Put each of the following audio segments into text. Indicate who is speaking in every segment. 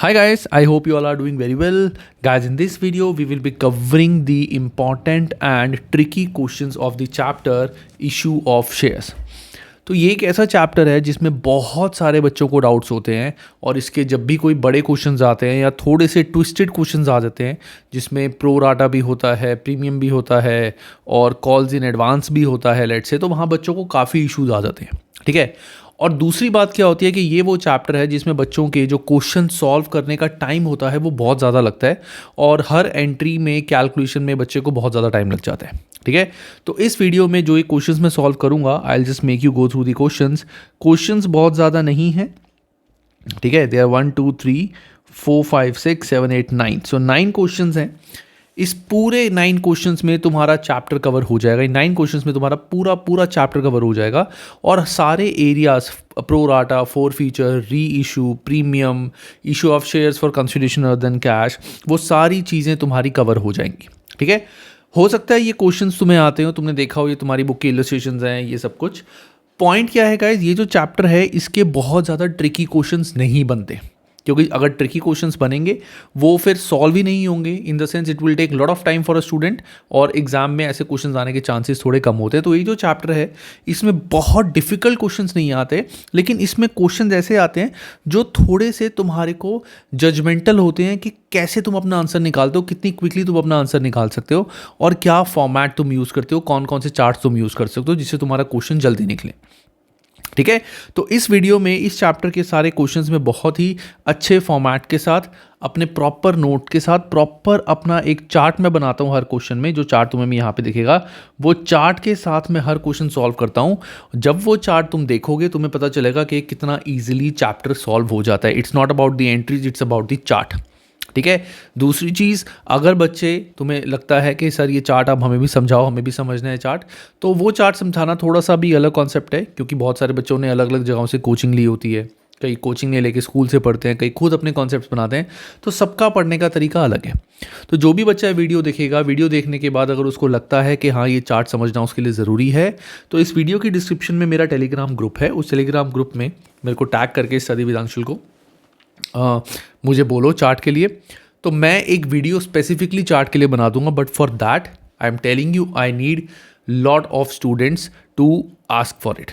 Speaker 1: Hi guys, I hope you all are doing very well. Guys, in this video we will be covering the important and tricky questions of the chapter issue of shares. तो ये एक ऐसा chapter है जिसमें बहुत सारे बच्चों को डाउट्स होते हैं और इसके जब भी कोई बड़े क्वेश्चंस आते हैं या थोड़े से ट्विस्टेड क्वेश्चंस आ जाते हैं जिसमें प्रो राटा भी होता है, प्रीमियम भी होता है और कॉल्स इन एडवांस भी होता है लेट से, तो वहाँ बच्चों को काफ़ी इश्यूज आ जाते हैं। ठीक है। और दूसरी बात क्या होती है कि ये वो चैप्टर है जिसमें बच्चों के जो क्वेश्चन सॉल्व करने का टाइम होता है वो बहुत ज़्यादा लगता है और हर एंट्री में कैलकुलेशन में बच्चे को बहुत ज़्यादा टाइम लग जाता है। ठीक है। तो इस वीडियो में जो ये क्वेश्चंस मैं सॉल्व करूंगा, I will just make you go through the questions बहुत ज़्यादा नहीं है। ठीक है। दे आर 1 2 3 4 5 6 7 8 9, सो 9 क्वेश्चंस हैं। इस पूरे 9 क्वेश्चंस में तुम्हारा चैप्टर कवर हो जाएगा। इन 9 क्वेश्चंस में तुम्हारा पूरा चैप्टर कवर हो जाएगा और सारे areas, pro rata, forfeiture, reissue, premium, issue of shares for consideration other than cash, वो सारी चीज़ें तुम्हारी कवर हो जाएंगी। ठीक है। हो सकता है ये क्वेश्चंस तुम्हें आते हो, तुमने देखा हो, ये तुम्हारी बुक के इलस्ट्रेशंस हैं, ये सब कुछ। पॉइंट क्या है गाइस, ये जो चैप्टर है इसके बहुत ज़्यादा ट्रिकी क्वेश्चंस नहीं बनते, क्योंकि अगर ट्रिकी क्वेश्चंस बनेंगे वो फिर सॉल्व ही नहीं होंगे। In the sense it will take lot of time for a student और एग्जाम में ऐसे क्वेश्चंस आने के चांसेस थोड़े कम होते हैं। तो ये जो चैप्टर है इसमें बहुत डिफिकल्ट क्वेश्चंस नहीं आते, लेकिन इसमें क्वेश्चन ऐसे आते हैं जो थोड़े से तुम्हारे को जजमेंटल होते हैं कि कैसे तुम अपना आंसर निकालते हो, कितनी क्विकली तुम अपना आंसर निकाल सकते हो और क्या फॉर्मेट तुम यूज़ करते हो, कौन कौन से चार्ट्स तुम यूज़ कर सकते हो जिससे तुम्हारा क्वेश्चन जल्दी निकले। ठीक है। तो इस वीडियो में इस चैप्टर के सारे क्वेश्चंस में बहुत ही अच्छे फॉर्मेट के साथ, अपने प्रॉपर नोट के साथ, प्रॉपर अपना एक चार्ट मैं बनाता हूं हर क्वेश्चन में। जो चार्ट तुम्हें यहाँ पे दिखेगा वो चार्ट के साथ मैं हर क्वेश्चन सॉल्व करता हूं। जब वो चार्ट तुम देखोगे तुम्हें पता चलेगा कि कितना ईजिली चैप्टर सॉल्व हो जाता है। It's not about the entries, it's about the chart. ठीक है। दूसरी चीज़, अगर बच्चे तुम्हें लगता है कि सर ये चार्ट आप हमें भी समझाओ, हमें भी समझना है चार्ट, तो वो चार्ट समझाना थोड़ा सा भी अलग कॉन्सेप्ट है, क्योंकि बहुत सारे बच्चों ने अलग अलग जगहों से कोचिंग ली होती है। कई कोचिंग नहीं लेके स्कूल से पढ़ते हैं, कई खुद अपने कॉन्सेप्ट्स बनाते हैं, तो सबका पढ़ने का तरीका अलग है। तो जो भी बच्चा वीडियो देखेगा, वीडियो देखने के बाद अगर उसको लगता है कि हाँ ये चार्ट समझना उसके लिए ज़रूरी है, तो इस वीडियो की डिस्क्रिप्शन में मेरा टेलीग्राम ग्रुप है। उस टेलीग्राम ग्रुप में मेरे को टैग करके स्टडी विद अंशुल को मुझे बोलो चार्ट के लिए, तो मैं एक वीडियो स्पेसिफिकली चार्ट के लिए बना दूंगा। But for that I am telling you I need lot of students to ask for it.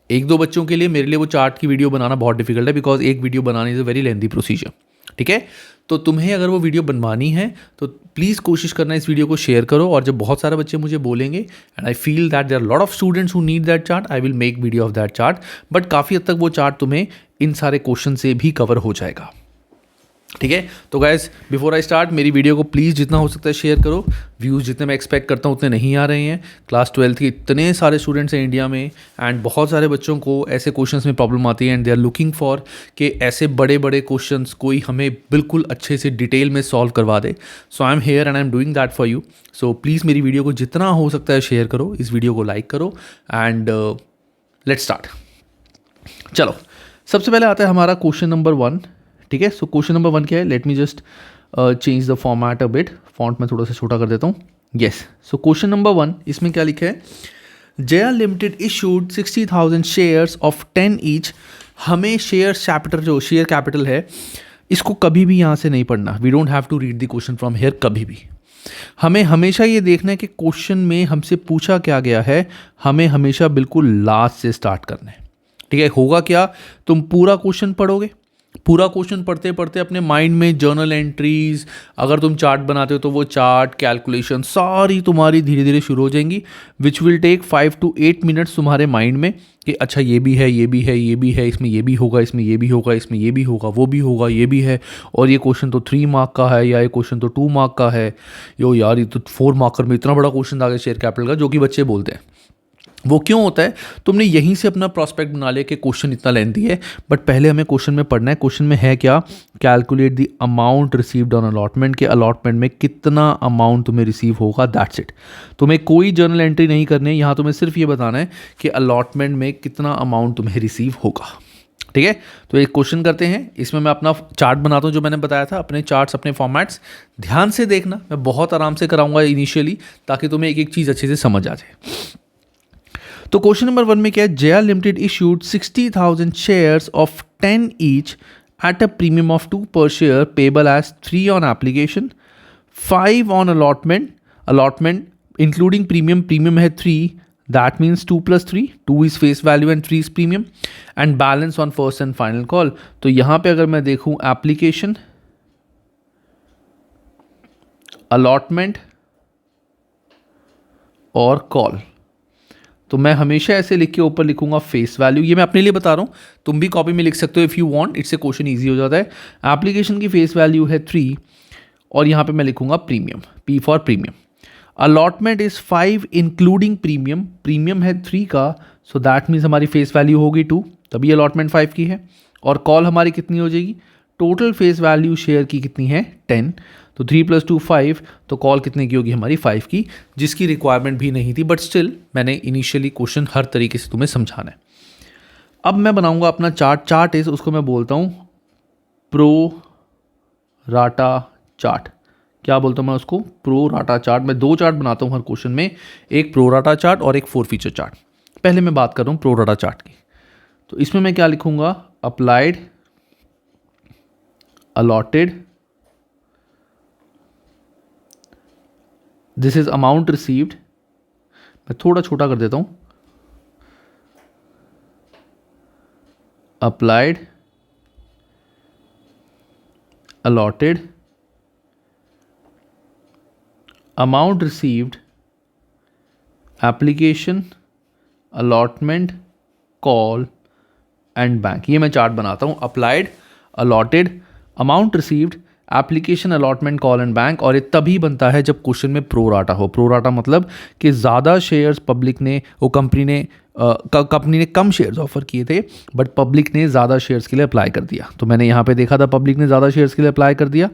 Speaker 1: एक दो बच्चों के लिए मेरे लिए वो चार्ट की वीडियो बनाना बहुत डिफिकल्ट है, बिकॉज एक वीडियो बनाने is a very lengthy procedure. ठीक है। तो तुम्हें अगर वो वीडियो बनवानी है तो प्लीज़ कोशिश करना इस वीडियो को शेयर करो, और जब बहुत सारे बच्चे मुझे बोलेंगे and I feel that there are lot of students who need that chart, I will make video of that chart. But काफ़ी हद तक वो चार्ट तुम्हें इन सारे क्वेश्चन से भी कवर हो जाएगा। ठीक है। तो गाइज बिफोर आई स्टार्ट, मेरी वीडियो को प्लीज़ जितना हो सकता है शेयर करो। व्यूज़ जितने मैं एक्सपेक्ट करता हूँ उतने नहीं आ रहे हैं। क्लास 12 के इतने सारे स्टूडेंट्स हैं इंडिया में, एंड बहुत सारे बच्चों को ऐसे क्वेश्चंस में प्रॉब्लम आती है and they are looking for कि ऐसे बड़े बड़े क्वेश्चंस कोई हमें बिल्कुल अच्छे से डिटेल में सॉल्व करवा दे। So I am here and I am doing that for you. So please मेरी वीडियो को जितना हो सकता है शेयर करो, इस वीडियो को लाइक करो एंड लेट्स स्टार्ट। चलो, सबसे पहले आता है हमारा क्वेश्चन नंबर 1। ठीक है। सो क्वेश्चन नंबर 1 क्या है, let me just change the format a bit, font में थोड़ा सा छोटा कर देता हूँ। येस। सो क्वेश्चन नंबर 1, इसमें क्या लिखा है, Jaya limited issued 60,000 shares of 10 each. हमें शेयर चैप्टर जो शेयर कैपिटल है इसको कभी भी यहाँ से नहीं पढ़ना। We don't have to read the question from here कभी भी। हमें हमेशा ये देखना है कि क्वेश्चन में हमसे पूछा क्या गया है, हमें हमेशा बिल्कुल लास्ट से स्टार्ट करना है। ठीक है। होगा क्या, तुम पूरा क्वेश्चन पढ़ोगे, पूरा क्वेश्चन पढ़ते पढ़ते अपने माइंड में जर्नल एंट्रीज, अगर तुम चार्ट बनाते हो तो वो चार्ट, कैलकुलेशन सारी तुम्हारी धीरे धीरे शुरू हो जाएंगी, which will take 5 to 8 minutes तुम्हारे माइंड में कि अच्छा ये भी है, ये भी है, ये भी है, इसमें ये भी होगा, इसमें ये भी होगा, इसमें ये भी होगा, वो भी होगा, ये भी है, और ये क्वेश्चन तो 3 मार्क का है या ये क्वेश्चन तो 2 मार्क का है। यो यार, ये तो 4 मार्कर में इतना बड़ा क्वेश्चन आ गया शेयर कैपिटल का, जो कि बच्चे बोलते हैं। वो क्यों होता है, तुमने यहीं से अपना प्रॉस्पेक्ट बना लिया कि क्वेश्चन इतना लेंथी है, बट पहले हमें क्वेश्चन में पढ़ना है। क्वेश्चन में है क्या, calculate the amount received on allotment, के अलॉटमेंट में कितना अमाउंट तुम्हें रिसीव होगा, दैट्स इट। तुम्हें कोई जर्नल एंट्री नहीं करनी है, यहाँ तुम्हें सिर्फ ये बताना है कि अलॉटमेंट में कितना अमाउंट तुम्हें रिसीव होगा। ठीक है। तो एक क्वेश्चन करते हैं, इसमें मैं अपना चार्ट बनाता हूँ जो मैंने बताया था, अपने चार्ट्स, अपने फॉर्मेट्स ध्यान से देखना। मैं बहुत आराम से कराऊंगा इनिशियली, ताकि तुम्हें एक एक चीज़ अच्छे से समझ आ जाए। तो क्वेश्चन नंबर 1 में क्या है, Jaya limited issued 60,000 shares of 10 each at a premium of 2 per share payable as 3 on application, 5 on allotment including premium है 3, that means 2 plus 3, 2 is face value and 3 is premium, and balance on first and final call. तो यहाँ पे अगर मैं देखूँ application, allotment और call, तो मैं हमेशा ऐसे लिख के ऊपर लिखूंगा फेस वैल्यू। ये मैं अपने लिए बता रहा हूँ, तुम भी कॉपी में लिख सकते हो इफ़ यू वांट, इससे क्वेश्चन इजी हो जाता है। एप्लीकेशन की फेस वैल्यू है 3 और यहाँ पे मैं लिखूंगा premium, P for premium. Allotment is 5 including premium, premium है 3 का, सो दैट मीन्स हमारी फेस वैल्यू होगी 2, तभी अलॉटमेंट 5 की है। और कॉल हमारी कितनी हो जाएगी, टोटल फेस वैल्यू शेयर की कितनी है 10, तो 3 + 2 5, तो कॉल कितने की होगी हमारी 5 की, जिसकी रिक्वायरमेंट भी नहीं थी, बट स्टिल मैंने इनिशियली क्वेश्चन हर तरीके से तुम्हें समझाना है। अब मैं बनाऊंगा अपना चार्ट इज, उसको मैं बोलता हूँ प्रो राटा चार्ट। क्या बोलता हूँ मैं उसको, प्रो राटा चार्ट। मैं 2 चार्ट बनाता हूँ हर क्वेश्चन में, एक प्रो राटा चार्ट और एक 4 फीचर चार्ट। पहले मैं बात कर रहा हूँ प्रो राटा चार्ट की, तो इसमें मैं क्या लिखूंगा, applied, allotted, this is amount received, मैं थोड़ा छोटा कर देता हूं, applied, allotted, amount received, application, allotment, call and bank. ये मैं चार्ट बनाता हूं, applied, allotted, amount received, application, allotment, call and bank. और ये तभी बनता है जब क्वेश्चन में प्रो राटा हो। प्रो राटा मतलब कि ज़्यादा शेयर्स पब्लिक ने, वो कंपनी ने कम शेयर्स ऑफर किए थे, बट पब्लिक ने ज़्यादा शेयर्स के लिए अप्लाई कर दिया। तो मैंने यहाँ पे देखा था पब्लिक ने ज़्यादा शेयर्स के लिए अप्लाई कर दिया,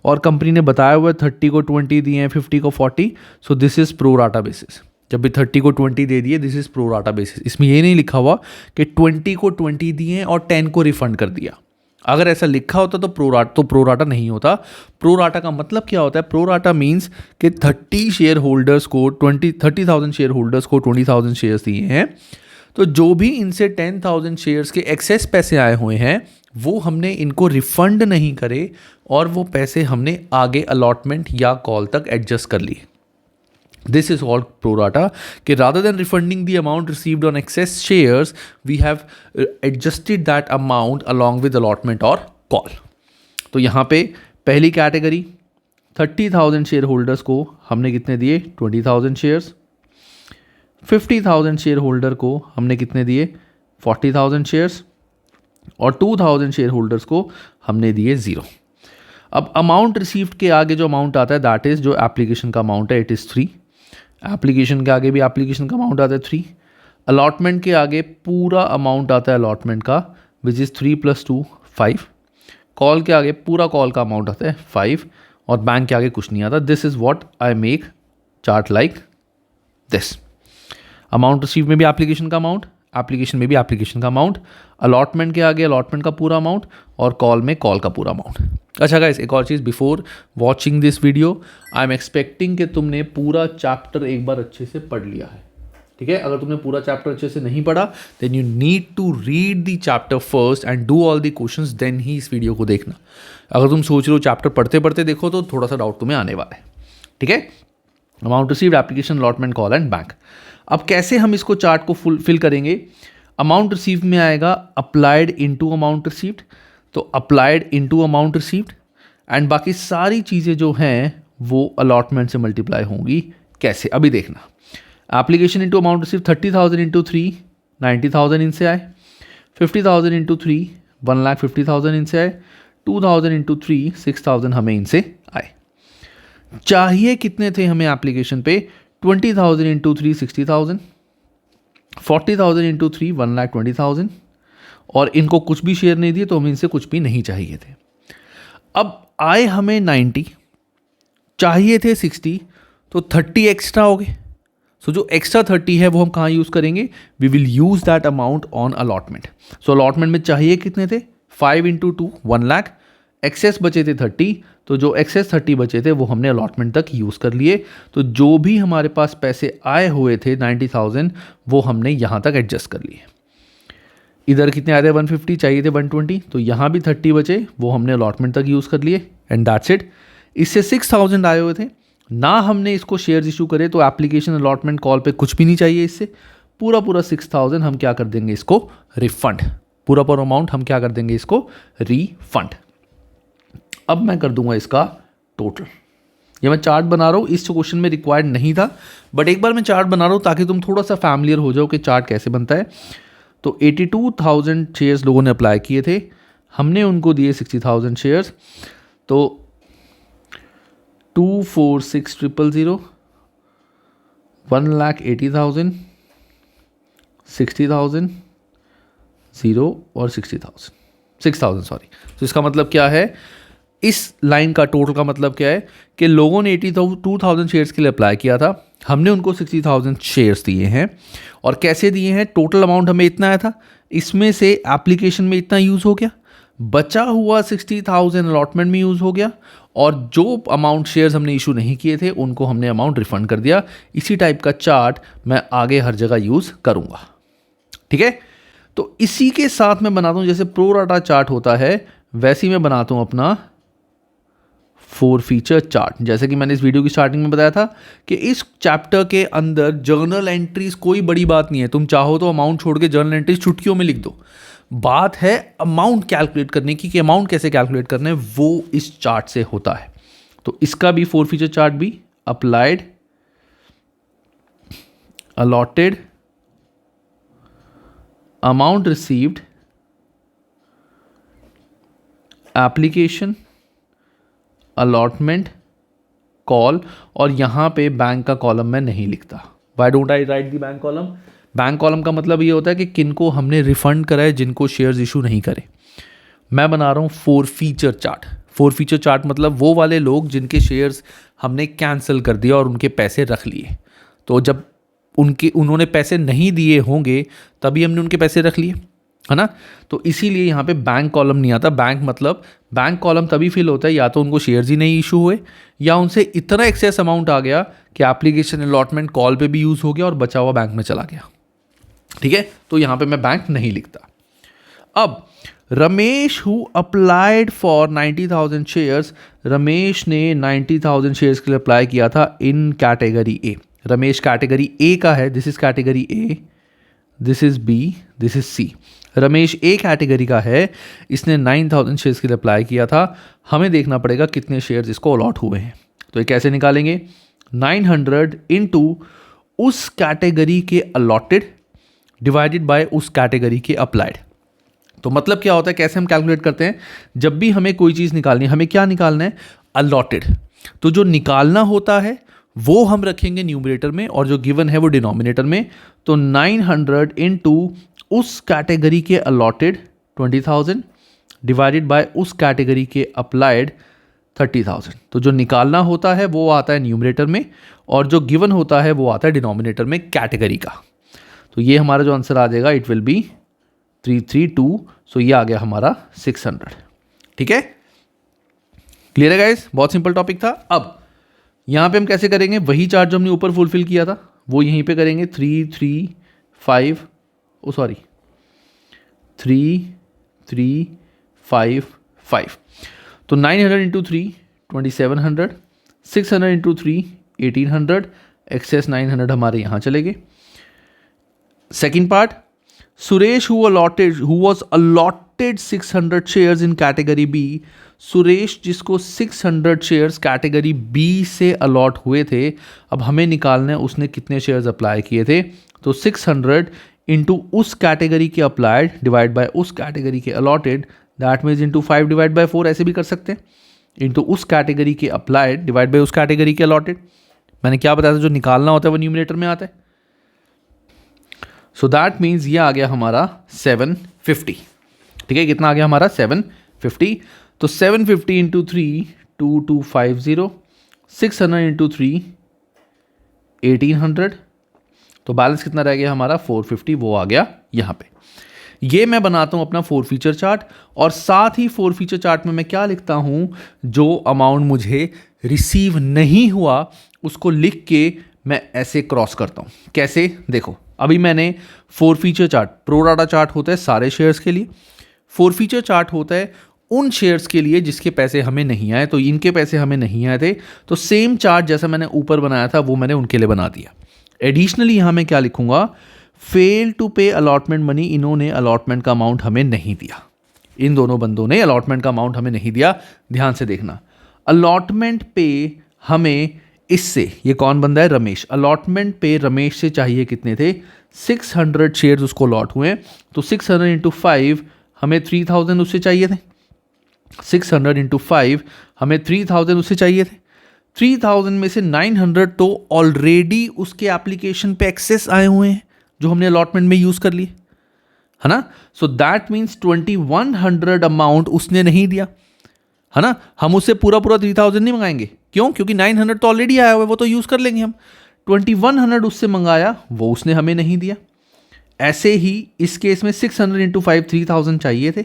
Speaker 1: और कंपनी ने बताया हुआ 30 को 20 दिए हैं, 50 को 40, so this is pro rata basis. जब भी 30 को 20 दे दिए, this is pro rata basis. इसमें ये नहीं लिखा हुआ कि 20 को 20 दिए और 10 को रिफंड कर दिया। अगर ऐसा लिखा होता तो प्रो राटा नहीं होता। प्रो राटा का मतलब क्या होता है, प्रो राटा मीन्स कि 30 शेयर होल्डर्स को 30,000 शेयर होल्डर्स को 20,000 शेयर्स दिए हैं, तो जो भी इनसे 10,000 शेयर्स के एक्सेस पैसे आए हुए हैं वो हमने इनको रिफंड नहीं करे, और वो पैसे हमने आगे अलॉटमेंट या कॉल तक एडजस्ट कर लिए। This is called pro rata, कि rather than refunding the amount received on excess shares, we have adjusted that amount along with allotment or call. तो यहाँ पे पहली कैटेगरी 30,000 शेयर होल्डर्स को हमने कितने दिए, 20,000 शेयर्स। 50,000 शेयर होल्डर को हमने कितने दिए, 40,000 शेयर्स। और 2,000 शेयर होल्डर्स को हमने दिए 0। अब अमाउंट रिसीव्ड के आगे जो अमाउंट आता है दैट इज़ जो एप्लीकेशन का अमाउंट है, इट इज़ 3। एप्लीकेशन के आगे भी एप्लीकेशन का अमाउंट आता है 3। अलॉटमेंट के आगे पूरा अमाउंट आता है अलॉटमेंट का, विच इज़ 3 + 2 5। कॉल के आगे पूरा कॉल का अमाउंट आता है 5, और बैंक के आगे कुछ नहीं आता। This is what I make chart like this. Amount receive में भी एप्लीकेशन का अमाउंट, एप्लीकेशन में भी एप्लीकेशन का अमाउंट, अलॉटमेंट के आगे अलॉटमेंट का पूरा अमाउंट, और कॉल में कॉल का पूरा अमाउंट। अच्छा गाइस, एक और चीज़, before watching this video I am expecting कि तुमने पूरा चैप्टर एक बार अच्छे से पढ़ लिया है, ठीक है। अगर तुमने पूरा चैप्टर अच्छे से नहीं पढ़ा, then you need to read the chapter first and do all the questions, देन ही इस वीडियो को देखना। अगर तुम सोच रहे हो चैप्टर पढ़ते पढ़ते देखो, तो थोड़ा सा डाउट तुम्हें आने वाला है, ठीक है। Amount received, application, allotment, call and bank. अब कैसे हम इसको चार्ट को फिल करेंगे, अमाउंट रिसीव्ड में आएगा अप्लाइड इनटू अमाउंट रिसीव्ड, तो applied into amount received, and बाकी सारी चीज़ें जो हैं वो अलॉटमेंट से मल्टीप्लाई होंगी। कैसे, अभी देखना। Application into amount received 30,000 into 3 90,000 इनसे आए, 50,000 इंटू 3 1,50,000 इनसे आए, 2,000 इंटू 3 6,000 हमें इनसे आए। चाहिए कितने थे हमें एप्लीकेशन पे, 20,000 इंटू 3 60,000, 40,000 इंटू 3 1,20,000, और इनको कुछ भी शेयर नहीं दिए तो हमें इनसे कुछ भी नहीं चाहिए थे। अब आए हमें 90, चाहिए थे 60, तो 30 एक्स्ट्रा हो गए। सो जो एक्स्ट्रा 30 है वो हम कहाँ यूज़ करेंगे, we will use that amount on allotment. So allotment में चाहिए कितने थे, 5 इंटू 2 1 लाख, एक्सेस बचे थे 30, तो जो एक्सेस 30 बचे थे वो हमने अलॉटमेंट तक यूज़ कर लिए। तो जो भी हमारे पास पैसे आए हुए थे 90,000, वो हमने यहाँ तक एडजस्ट कर लिए। इधर कितने आए थे 150, चाहिए थे 120, तो यहाँ भी 30 बचे, वो हमने अलॉटमेंट तक यूज़ कर लिए एंड दैट्स इट। इससे 6000 आए हुए थे ना, हमने इसको शेयर्स इशू करे तो एप्लीकेशन अलॉटमेंट कॉल पे कुछ भी नहीं चाहिए। इससे पूरा 6000 हम क्या कर देंगे इसको रिफंड, पूरा अमाउंट हम क्या कर देंगे इसको रिफंड। अब मैं कर दूंगा इसका टोटल। ये मैं चार्ट बना रहा हूँ, इस क्वेश्चन में रिक्वायर्ड नहीं था, बट एक बार मैं चार्ट बना रहा हूँ ताकि तुम थोड़ा सा फैमिलियर हो जाओ कि चार्ट कैसे बनता है। तो 82,000 शेयर्स लोगों ने अप्लाई किए थे, हमने उनको दिए 60,000 शेयर्स, तो 246,000, 1,80,000, 60,000, 0 और 6,000 सॉरी। तो इसका मतलब क्या है, इस लाइन का टोटल का मतलब क्या है कि लोगों ने 82,000 शेयर्स के लिए अप्लाई किया था, हमने उनको 60,000 शेयर्स दिए हैं। और कैसे दिए हैं, टोटल अमाउंट हमें इतना आया था, इसमें से एप्लीकेशन में इतना यूज़ हो गया, बचा हुआ 60,000 अलॉटमेंट में यूज़ हो गया, और जो अमाउंट शेयर्स हमने इशू नहीं किए थे उनको हमने अमाउंट रिफंड कर दिया। इसी टाइप का चार्ट मैं आगे हर जगह यूज़ करूँगा, ठीक है। तो इसी के साथ मैं बनाता हूँ, जैसे प्रो राटा चार्ट होता है वैसे ही मैं बनाता हूँ अपना 4 फीचर चार्ट। जैसे कि मैंने इस वीडियो की स्टार्टिंग में बताया था कि इस चैप्टर के अंदर जर्नल एंट्रीज कोई बड़ी बात नहीं है, तुम चाहो तो अमाउंट छोड़ के जर्नल एंट्रीज चुटकियों में लिख दो। बात है अमाउंट कैलकुलेट करने की, कि अमाउंट कैसे कैलकुलेट करना है वो इस चार्ट से होता है। तो इसका भी 4 फीचर चार्ट भी applied, allotted, amount received, application, allotment, call, और यहाँ पे बैंक का कॉलम मैं नहीं लिखता। Why don't I right the bank column? Bank column का मतलब ये होता है कि किनको हमने रिफंड करा है, जिनको शेयर्स इशू नहीं करे। मैं बना रहा हूँ 4 फीचर चार्ट। 4 फीचर चार्ट मतलब वो वाले लोग जिनके शेयर्स हमने कैंसिल कर दिया और उनके पैसे रख लिए। तो जब उन्होंने पैसे नहीं दिए होंगे तभी हमने उनके पैसे रख लिए, है ना। तो इसीलिए यहाँ पे बैंक कॉलम नहीं आता। बैंक कॉलम तभी फिल होता है या तो उनको शेयर्स ही नहीं इशू हुए, या उनसे इतना एक्सेस अमाउंट आ गया कि एप्लीकेशन अलॉटमेंट कॉल पे भी यूज़ हो गया और बचा हुआ बैंक में चला गया, ठीक है। तो यहाँ पे मैं बैंक नहीं लिखता। अब Ramesh who applied for 90,000 shares, Ramesh ने 90,000 शेयर्स के लिए अप्लाई किया था in category A. Ramesh category A का है, this is category A, this is B, this is C. Ramesh A category का है, इसने 9,000 शेयर्स के लिए अप्लाई किया था। हमें देखना पड़ेगा कितने शेयर्स इसको अलॉट हुए हैं। तो ये कैसे निकालेंगे, 900 इंटू उस कैटेगरी के अलॉटेड डिवाइडेड बाय उस कैटेगरी के अप्लाइड। तो मतलब क्या होता है, कैसे हम कैलकुलेट करते हैं, जब भी हमें कोई चीज़ निकालनी है, हमें क्या निकालना है, अलॉटेड। तो जो निकालना होता है वो हम रखेंगे न्यूमरेटर में और जो गिवन है वो डिनोमिनेटर में। तो 900 इंटू उस कैटेगरी के अलॉटेड 20,000 डिवाइडेड बाय उस कैटेगरी के अप्लाइड 30,000। तो जो निकालना होता है वो आता है न्यूमरेटर में और जो गिवन होता है वो आता है डिनोमिनेटर में कैटेगरी का। तो ये हमारा जो आंसर आ जाएगा इट विल बी 332। सो ये आ गया हमारा 600, ठीक है। क्लियर है गाइस, बहुत सिंपल टॉपिक था। अब यहाँ पे हम कैसे करेंगे, वही चार्ट जो हमने ऊपर फुलफिल किया था वो यहीं पे करेंगे। 3, 3, 5 5। तो 900 इंटू 3 2700, 600 इंटू 3 1800, एक्सेस 900 हमारे यहाँ चले गए। Second part, Suresh who was allotted 600 shares in category B. Suresh जिसको 600 शेयर्स कैटेगरी बी से अलॉट हुए थे, अब हमें निकालना है उसने कितने शेयर्स अप्लाई किए थे। तो 600 इंटू उस कैटेगरी के अप्लाइड डिवाइड बाय उस कैटेगरी के allotted, that means into 5 divide by 4, ऐसे भी कर सकते हैं। इंटू उस कैटेगरी के अप्लाइड डिवाइड बाय उस कैटेगरी के अलॉटेड। मैंने क्या बताया था, जो निकालना होता है वो न्यूमरेटर में आता है। सो दैट मीन्स ये आ गया हमारा 750, ठीक है। कितना आ गया हमारा 750। तो 750 इंटू 3 2250, 600 इंटू 3 1800, तो बैलेंस कितना रह गया हमारा 450, वो आ गया यहाँ पे। ये मैं बनाता हूँ अपना 4 फीचर चार्ट और साथ ही 4 फीचर चार्ट में मैं क्या लिखता हूँ, जो अमाउंट मुझे रिसीव नहीं हुआ उसको लिख के मैं ऐसे क्रॉस करता हूँ। कैसे, देखो अभी मैंने 4 feature chart, pro rata chart होता है सारे शेयर्स के लिए, 4 फीचर चार्ट होता है उन शेयर्स के लिए जिसके पैसे हमें नहीं आए, तो इनके पैसे हमें नहीं आए थे, तो सेम चार्ट जैसा मैंने ऊपर बनाया था वो मैंने उनके लिए बना दिया। एडिशनली यहाँ मैं क्या लिखूंगा, फेल टू पे अलॉटमेंट मनी, इन्होंने अलॉटमेंट का अमाउंट हमें नहीं दिया, इन दोनों बंदों ने अलॉटमेंट का अमाउंट हमें नहीं दिया। ध्यान से देखना, अलॉटमेंट पे हमें इससे, ये कौन बंदा है, रमेश, अलॉटमेंट पे रमेश से चाहिए कितने थे, 600 शेयर्स उसको अलॉट हुए, तो 600 इंटू 5 हमें 3000 उससे चाहिए थे, 600 इंटू 5 हमें 3000 उससे चाहिए थे। 3000 में से 900 तो ऑलरेडी उसके एप्लीकेशन पे एक्सेस आए हुए हैं जो हमने अलॉटमेंट में यूज कर लिए, है ना। सो दैट मीन्स 2100 अमाउंट उसने नहीं दिया, है ना। हम उससे पूरा 3000 नहीं मंगाएंगे, क्यों, क्योंकि 900 तो ऑलरेडी आया हुआ है, वो तो यूज कर लेंगे हम। 2100 उससे मंगाया, वो उसने हमें नहीं दिया। ऐसे ही इस केस में 600 इंटू 5 3000 चाहिए थे,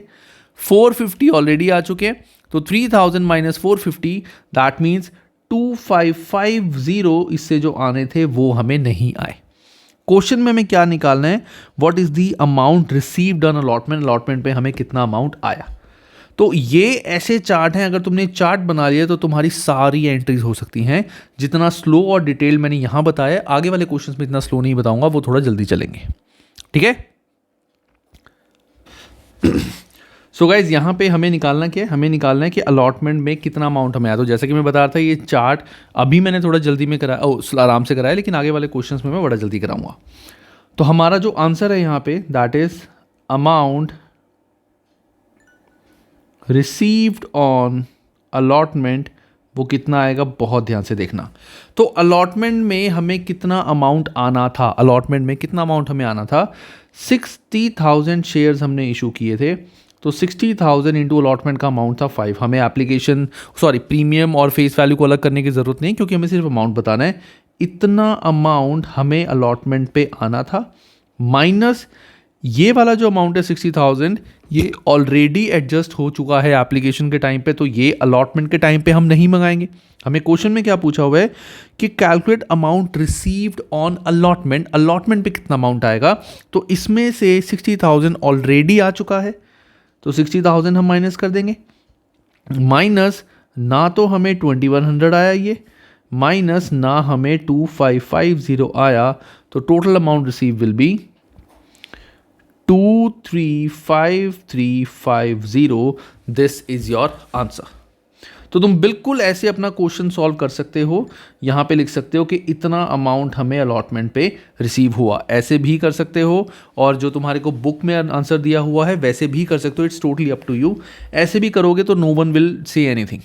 Speaker 1: 450 ऑलरेडी आ चुके हैं, तो 3000 माइनस 450 दैट मीन्स 2550 इससे जो आने थे वो हमें नहीं आए। क्वेश्चन में हमें क्या निकालना है, what is the amount received on allotment, allotment पे हमें कितना अमाउंट आया। तो ये ऐसे चार्ट हैं, अगर तुमने चार्ट बना लिया तो तुम्हारी सारी एंट्रीज हो सकती हैं। जितना स्लो और डिटेल मैंने यहां बताया, आगे वाले क्वेश्चंस में इतना स्लो नहीं बताऊंगा, वो थोड़ा जल्दी चलेंगे, ठीक है। सो गाइज यहाँ पे हमें निकालना क्या है, हमें निकालना है कि अलॉटमेंट में कितना अमाउंट हमें आया। तो जैसे कि मैं बता रहा था, ये चार्ट अभी मैंने थोड़ा जल्दी में कराया, आराम से कराया, लेकिन आगे वाले क्वेश्चंस में मैं बड़ा जल्दी कराऊंगा। तो हमारा जो आंसर है यहाँ पे, that is amount received on allotment, वो कितना आएगा, बहुत ध्यान से देखना। तो अलॉटमेंट में हमें कितना अमाउंट आना था, अलॉटमेंट में कितना अमाउंट हमें आना था, 60,000 शेयर्स हमने इशू किए थे, तो 60,000 इंटू अलॉटमेंट का अमाउंट था 5। हमें एप्लीकेशन प्रीमियम और फेस वैल्यू को अलग करने की ज़रूरत नहीं, क्योंकि हमें सिर्फ अमाउंट बताना है। इतना अमाउंट हमें अलॉटमेंट पे आना था, माइनस ये वाला जो अमाउंट है 60,000, ये ऑलरेडी एडजस्ट हो चुका है एप्लीकेशन के टाइम पे, तो ये अलॉटमेंट के टाइम पे हम नहीं मंगाएंगे। हमें क्वेश्चन में क्या पूछा हुआ है कि calculate amount received on allotment, allotment पे कितना अमाउंट आएगा, तो इसमें से 60,000 ऑलरेडी आ चुका है, तो 60,000 हम माइनस कर देंगे, माइनस ना तो हमें 2100 आया ये, माइनस ना हमें 2550 आया, तो total amount receive will be 235350। This is your answer. तो तुम बिल्कुल ऐसे अपना क्वेश्चन सॉल्व कर सकते हो, यहाँ पे लिख सकते हो कि इतना अमाउंट हमें अलॉटमेंट पे रिसीव हुआ, ऐसे भी कर सकते हो, और जो तुम्हारे को बुक में आंसर दिया हुआ है वैसे भी कर सकते हो, it's totally up to you. ऐसे भी करोगे तो no one will say anything,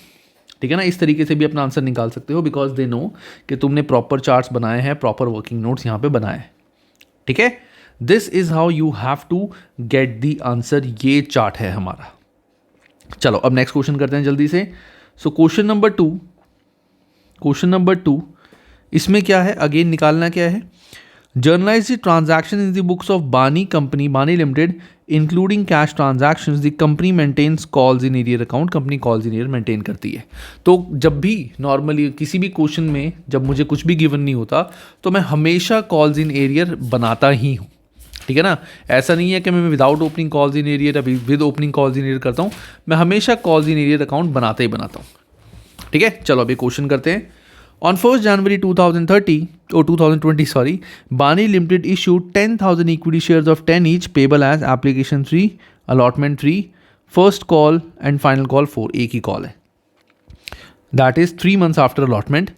Speaker 1: ठीक है ना। इस तरीके से भी अपना आंसर निकाल सकते हो, बिकॉज दे नो कि तुमने प्रॉपर चार्ट्स बनाए हैं, प्रॉपर वर्किंग नोट्स यहाँ पे बनाए हैं, ठीक है। This is how you have to get the answer, ये चार्ट है हमारा। चलो अब नेक्स्ट क्वेश्चन करते हैं जल्दी से। सो क्वेश्चन नंबर 2, इसमें क्या है, अगेन निकालना क्या है, journalize the transaction in the books of Bani company, Bani limited, including cash transactions, the company maintains calls in arrear account, company calls in arrear maintain करती है। तो जब भी नॉर्मली किसी भी क्वेश्चन में जब मुझे कुछ भी गिवन नहीं होता, तो मैं हमेशा कॉल्स इन एरियर बनाता ही हूँ, ठीक है ना। ऐसा नहीं है कि मैं without opening calls in arrear, अभी with opening calls in arrear करता हूँ, मैं हमेशा कॉल्स इन एरियर अकाउंट बनाता ही बनाता हूँ, ठीक है। चलो अभी क्वेश्चन करते हैं। On 1 January 2020, Bani limited issued 10,000 equity shares of 10 each, payable as application 3, allotment 3, first call and final call 4, एक ही कॉल है, that is 3 months after allotment.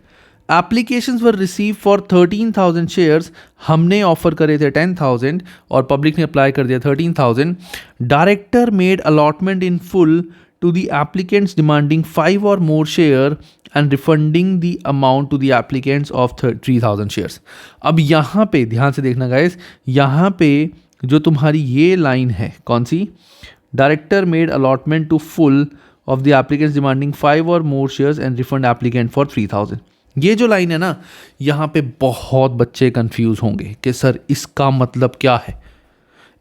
Speaker 1: Applications were received for 13,000 shares, हमने ऑफर करे थे 10,000 और पब्लिक ने अप्लाई कर दिया 13,000। Director made allotment in full to the applicants demanding 5 or more share and refunding the amount to the applicants of 3,000 shares. अब यहाँ पे ध्यान से देखना गाइस, यहाँ पे जो तुम्हारी ये लाइन है कौन सी, director made allotment to full of the applicants demanding 5 or more shares and refund applicant for 3,000, ये जो लाइन है ना, यहाँ पे बहुत बच्चे कंफ्यूज होंगे कि सर इसका मतलब क्या है।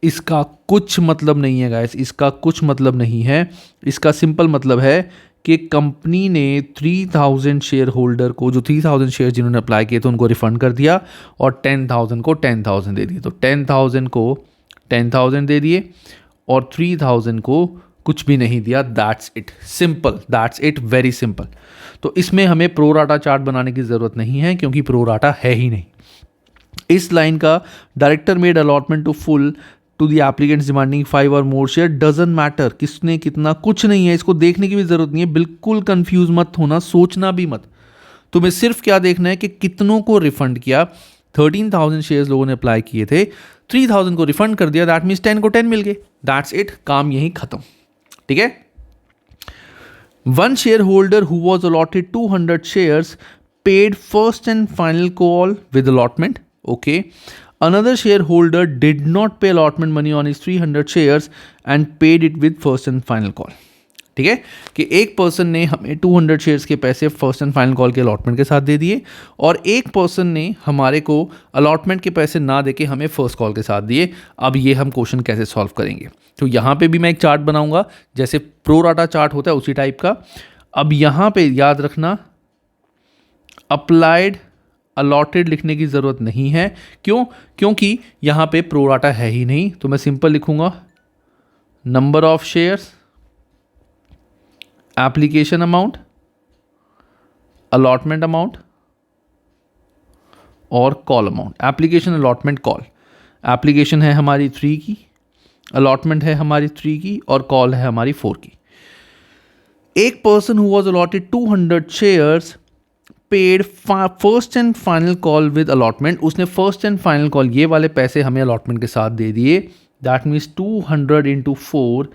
Speaker 1: इसका कुछ मतलब नहीं है गाइस, इसका कुछ मतलब नहीं है। इसका सिंपल मतलब है कि कंपनी ने 3000 शेयर होल्डर को, जो 3000 शेयर जिन्होंने अप्लाई किए थे उनको रिफंड कर दिया और 10,000 को 10,000 दे दिए। तो 10,000 को 10,000 दे दिए और 3,000 को कुछ भी नहीं दिया। That's it, simple, that's it, very simple. तो इसमें हमें प्रो राटा चार्ट बनाने की ज़रूरत नहीं है क्योंकि प्रो राटा है ही नहीं। इस लाइन का director made allotment to full to the applicants demanding 5 or more share doesn't matter, किसने कितना कुछ नहीं है, इसको देखने की भी ज़रूरत नहीं है। बिल्कुल कंफ्यूज मत होना, सोचना भी मत। तुम्हें सिर्फ क्या देखना है कि कितनों को रिफंड किया। 13,000 शेयर्स लोगों ने अप्लाई किए थे, 3,000 को रिफंड कर दिया, दैट मीन्स 10 को 10 मिल गए। दैट्स इट, काम यहीं खत्म। ठीक है। One share holder who was allotted 200 shares paid first and final call with allotment. Okay. Another shareholder did not pay allotment money on his 300 shares and paid it with first and final call. ठीक है कि एक person ने हमें 200 shares के पैसे first and final call के allotment के साथ दे दिए और एक पर्सन ने हमारे को अलॉटमेंट के पैसे ना देके हमें फर्स्ट कॉल के साथ दिए। अब ये हम क्वेश्चन कैसे सॉल्व करेंगे? तो यहाँ पे भी मैं एक चार्ट बनाऊंगा जैसे प्रो राटा चार्ट होता है उसी टाइप का। अब यहाँ पे याद रखना अप्लाइड अलॉटेड लिखने की ज़रूरत नहीं है। क्यों? क्योंकि यहाँ पे प्रो राटा है ही नहीं। तो मैं सिंपल लिखूँगा number of shares, application amount, allotment amount और call amount. Application, allotment, call. Application है हमारी 3 की, अलॉटमेंट है हमारी 3 की और कॉल है हमारी 4 की। एक person who was allotted 200 shares paid first and final call with allotment, उसने फर्स्ट एंड फाइनल कॉल ये वाले पैसे हमें अलॉटमेंट के साथ दे दिए। दैट मीन्स 200 इंटू 4,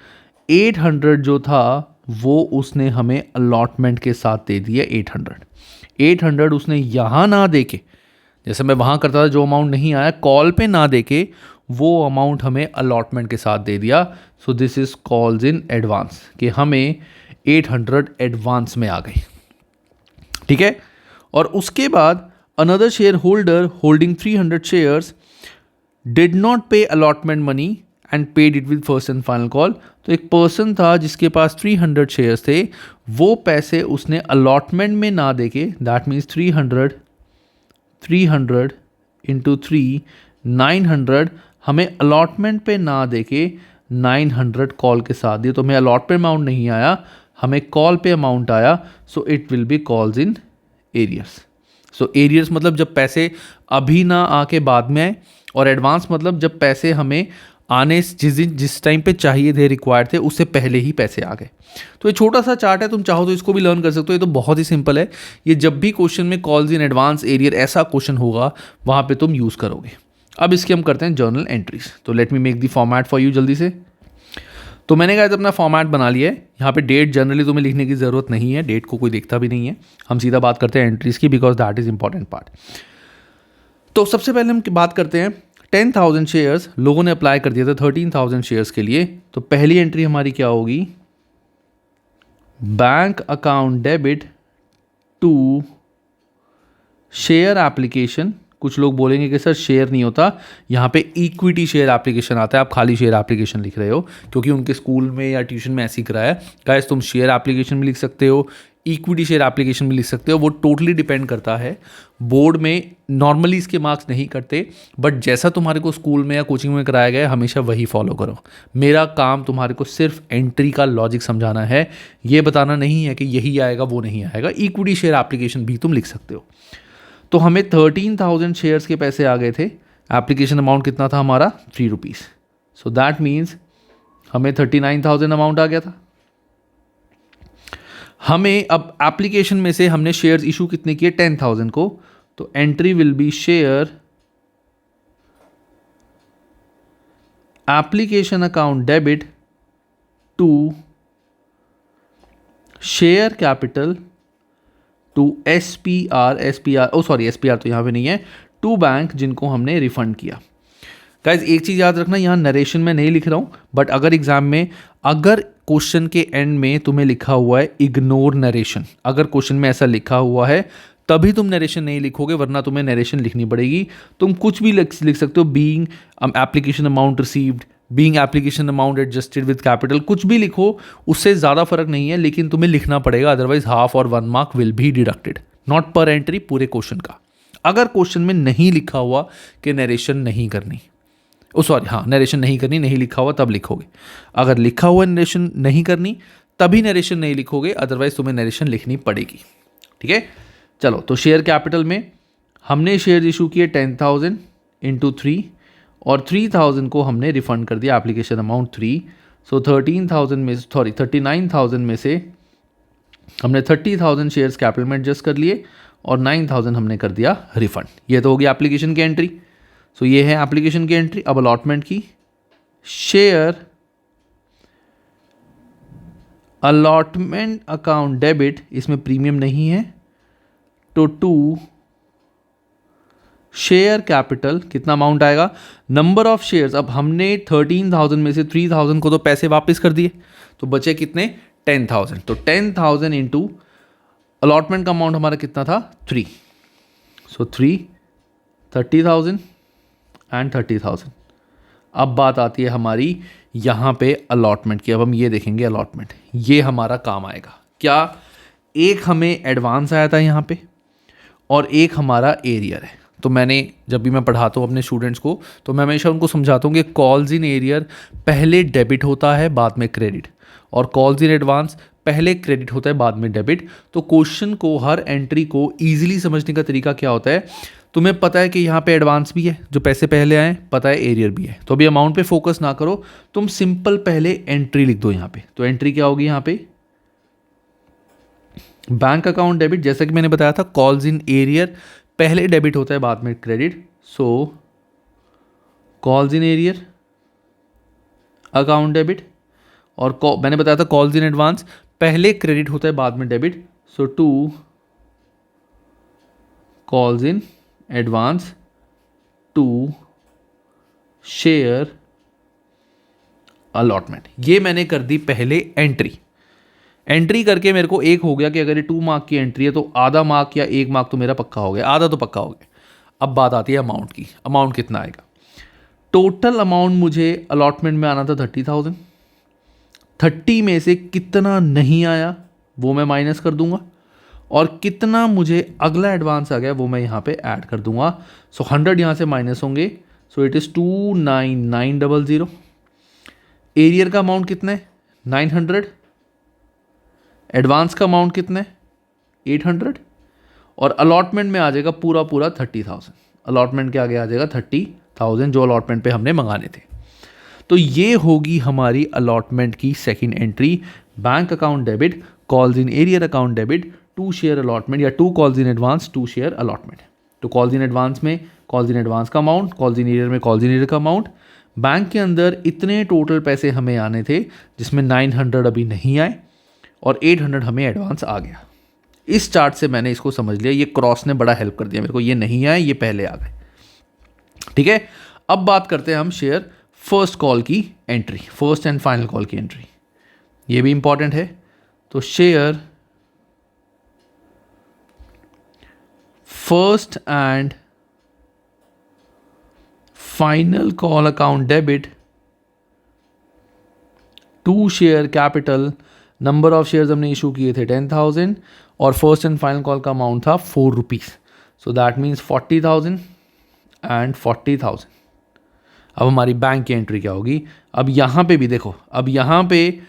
Speaker 1: 800 जो था वो उसने हमें अलॉटमेंट के साथ दे दिया। 800 उसने यहाँ ना दे के, जैसे मैं वहाँ करता था जो अमाउंट नहीं आया कॉल पे ना दे के, वो अमाउंट हमें अलॉटमेंट के साथ दे दिया। सो this is calls in advance कि हमें 800 एडवांस में आ गई। ठीक है। और उसके बाद another share holder holding 300 shares did not pay allotment money and paid it with first and final call. तो एक पर्सन था जिसके पास 300 शेयर्स थे, वो पैसे उसने अलॉटमेंट में ना देके, दैट मीन्स 300 इंटू 3, 900 हमें अलॉटमेंट पे ना देके 900 कॉल के साथ दिए। तो हमें अलॉटमेंट अमाउंट नहीं आया, हमें कॉल पे अमाउंट आया। So it will be calls in arrears. So arrears मतलब जब पैसे अभी ना आके बाद में आए, और एडवांस मतलब जब पैसे हमें आने जिस टाइम पे चाहिए थे, रिक्वायर्ड थे, उससे पहले ही पैसे आ गए। तो ये छोटा सा चार्ट है, तुम चाहो तो इसको भी लर्न कर सकते हो। ये तो बहुत ही सिंपल है। ये जब भी क्वेश्चन में कॉल्स इन एडवांस, एरियर ऐसा क्वेश्चन होगा वहाँ पे तुम यूज़ करोगे। अब इसके हम करते हैं जर्नल एंट्रीज। तो late me make the format for you जल्दी से। तो मैंने कहा अपना फॉर्मेट बना लिया है। यहाँ पे डेट जनरली तुम्हें लिखने की ज़रूरत नहीं है, डेट को कोई देखता भी नहीं है। हम सीधा बात करते हैं एंट्रीज की, because that is important part. तो सबसे पहले हम बात करते हैं 10,000 शेयर्स लोगों ने अप्लाई कर दिया था 13,000 शेयर्स के लिए। तो पहली एंट्री हमारी क्या होगी? Bank account debit to share application. कुछ लोग बोलेंगे कि सर शेयर नहीं होता, यहाँ पे इक्विटी शेयर एप्लीकेशन आता है, आप खाली शेयर एप्लीकेशन लिख रहे हो क्योंकि उनके स्कूल में या ट्यूशन में ऐसे ही कराया। गाइस तुम शेयर एप्लीकेशन भी लिख सकते हो, इक्विटी शेयर एप्लीकेशन भी लिख सकते हो, वो टोटली डिपेंड करता है। बोर्ड में नॉर्मली इसके मार्क्स नहीं करते, बट जैसा तुम्हारे को स्कूल में या कोचिंग में कराया गया है हमेशा वही फॉलो करो। मेरा काम तुम्हारे को सिर्फ एंट्री का लॉजिक समझाना है, ये बताना नहीं है कि यही आएगा वो नहीं आएगा। इक्विटी शेयर एप्लीकेशन भी तुम लिख सकते हो। तो हमें 13,000 शेयर्स के पैसे आ गए थे। एप्लीकेशन अमाउंट कितना था हमारा? 3 रुपीज़। सो दैट मीन्स हमें 39,000 अमाउंट आ गया था। हमें अब एप्लीकेशन में से हमने शेयर्स इशू कितने किए? 10,000 को। तो entry will be share application account debit to share capital to SPR तो यहाँ पे नहीं है, टू बैंक जिनको हमने रिफंड किया। गाइज एक चीज़ याद रखना, यहाँ नरेशन में नहीं लिख रहा हूँ, बट अगर एग्जाम में अगर क्वेश्चन के एंड में तुम्हें लिखा हुआ है इग्नोर नरेशन, अगर क्वेश्चन में ऐसा लिखा हुआ है तभी तुम नरेशन नहीं लिखोगे, वरना तुम्हें नरेशन लिखनी पड़ेगी। तुम कुछ भी लिख सकते हो, being application amount received, being application amount adjusted with capital, कुछ भी लिखो, उससे ज़्यादा फर्क नहीं है, लेकिन तुम्हें लिखना पड़ेगा, अदरवाइज हाफ और 1 mark will be deducted, not पर एंट्री पूरे क्वेश्चन का। अगर क्वेश्चन में नहीं लिखा हुआ कि नरेशन नहीं करनी, सॉरी हाँ, नरेशन नहीं करनी, नहीं लिखा हुआ तब लिखोगे। अगर लिखा हुआ नरेशन नहीं करनी तभी नरेशन नहीं लिखोगे, अदरवाइज तुम्हें नरेशन लिखनी पड़ेगी। ठीक है, चलो तो शेयर कैपिटल में हमने शेयर इशू किए 10,000 इंटू 3 और 3,000 को हमने रिफंड कर दिया एप्लीकेशन अमाउंट 3। सो 13,000 में, सॉरी 39,000 में से हमने 30,000 शेयर्स कैपिटल में एडजस्ट कर लिए और 9,000 हमने कर दिया रिफंड। ये तो होगी एप्लीकेशन की एंट्री। सो ये है एप्लीकेशन की एंट्री। अब अलॉटमेंट की, शेयर अलॉटमेंट अकाउंट डेबिट, इसमें प्रीमियम नहीं है, तो टू शेयर कैपिटल कितना अमाउंट आएगा, नंबर ऑफ शेयर्स। अब हमने 13,000 में से 3,000 को तो पैसे वापस कर दिए, तो बचे कितने 10,000। तो 10,000 इंटू अलॉटमेंट का अमाउंट हमारा कितना था 3, सो 3 30,000 एंड 30,000। अब बात आती है हमारी यहाँ पे अलॉटमेंट की। अब हम ये देखेंगे अलॉटमेंट, ये हमारा काम आएगा क्या, एक हमें एडवांस आया था यहाँ पे और एक हमारा एरियर है। तो मैंने जब भी मैं पढ़ाता हूँ अपने स्टूडेंट्स को, तो मैं हमेशा उनको समझाता हूँ कि कॉल्स इन एरियर पहले डेबिट होता है बाद में क्रेडिट, और कॉल्स इन एडवांस पहले क्रेडिट होता है बाद में डेबिट। तो क्वेश्चन को, हर एंट्री को ईजिली समझने का तरीका क्या होता है, तुम्हें पता है कि यहाँ पे एडवांस भी है जो पैसे पहले आए, पता है एरियर भी है, तो अभी अमाउंट पे फोकस ना करो, तुम सिंपल पहले एंट्री लिख दो यहाँ पे। तो एंट्री क्या होगी यहाँ पे, बैंक अकाउंट डेबिट, जैसा कि मैंने बताया था कॉल्स इन एरियर पहले डेबिट होता है बाद में credit, so calls in arrear account debit, और मैंने बताया था कॉल्स इन एडवांस पहले क्रेडिट होता है बाद में debit, so to calls in advance to share allotment. ये मैंने कर दी पहले एंट्री। एंट्री करके मेरे को एक हो गया कि अगर ये 2 मार्क की एंट्री है तो आधा मार्क या 1 मार्क तो मेरा पक्का हो गया, आधा तो पक्का हो गया। अब बात आती है अमाउंट की, अमाउंट कितना आएगा। टोटल अमाउंट मुझे अलॉटमेंट में आना था 30,000, 30 में से कितना नहीं आया वो मैं माइनस कर दूंगा, और कितना मुझे अगला एडवांस आ गया वो मैं यहाँ पे ऐड कर दूंगा। सो 100 यहाँ से माइनस होंगे, सो इट इज़ 29900। एरियर का अमाउंट कितना है 900, एडवांस का अमाउंट कितना है 800, और अलॉटमेंट में आ जाएगा पूरा 30,000। अलॉटमेंट के आगे आ जाएगा 30,000 जो अलॉटमेंट पे हमने मंगाने थे। तो ये होगी हमारी अलॉटमेंट की second entry, bank account debit, calls in arrear account debit, to share allotment, या to calls in advance to share allotment. तो कॉल्स इन एडवांस में कॉल्स इन एडवांस का अमाउंट, कॉल्स इन एरियर में calls in arrear का amount. Bank के अंदर इतने total पैसे हमें आने थे जिसमें 900 अभी नहीं आए और 800 हमें एडवांस आ गया। इस चार्ट से मैंने इसको समझ लिया, ये क्रॉस ने बड़ा हेल्प कर दिया मेरे को, ये नहीं आए ये पहले आ गए। ठीक है, अब बात करते हैं हम शेयर फर्स्ट कॉल की entry, first and final call की एंट्री, ये भी इंपॉर्टेंट है। तो share first and final call account debit to share capital, number of shares हमने इशू किए थे 10,000 और फर्स्ट एंड फाइनल कॉल का अमाउंट था 4 rupees, so that means 40,000 and 40,000। अब हमारी बैंक की एंट्री क्या होगी, अब यहाँ पे भी देखो, अब यहाँ पे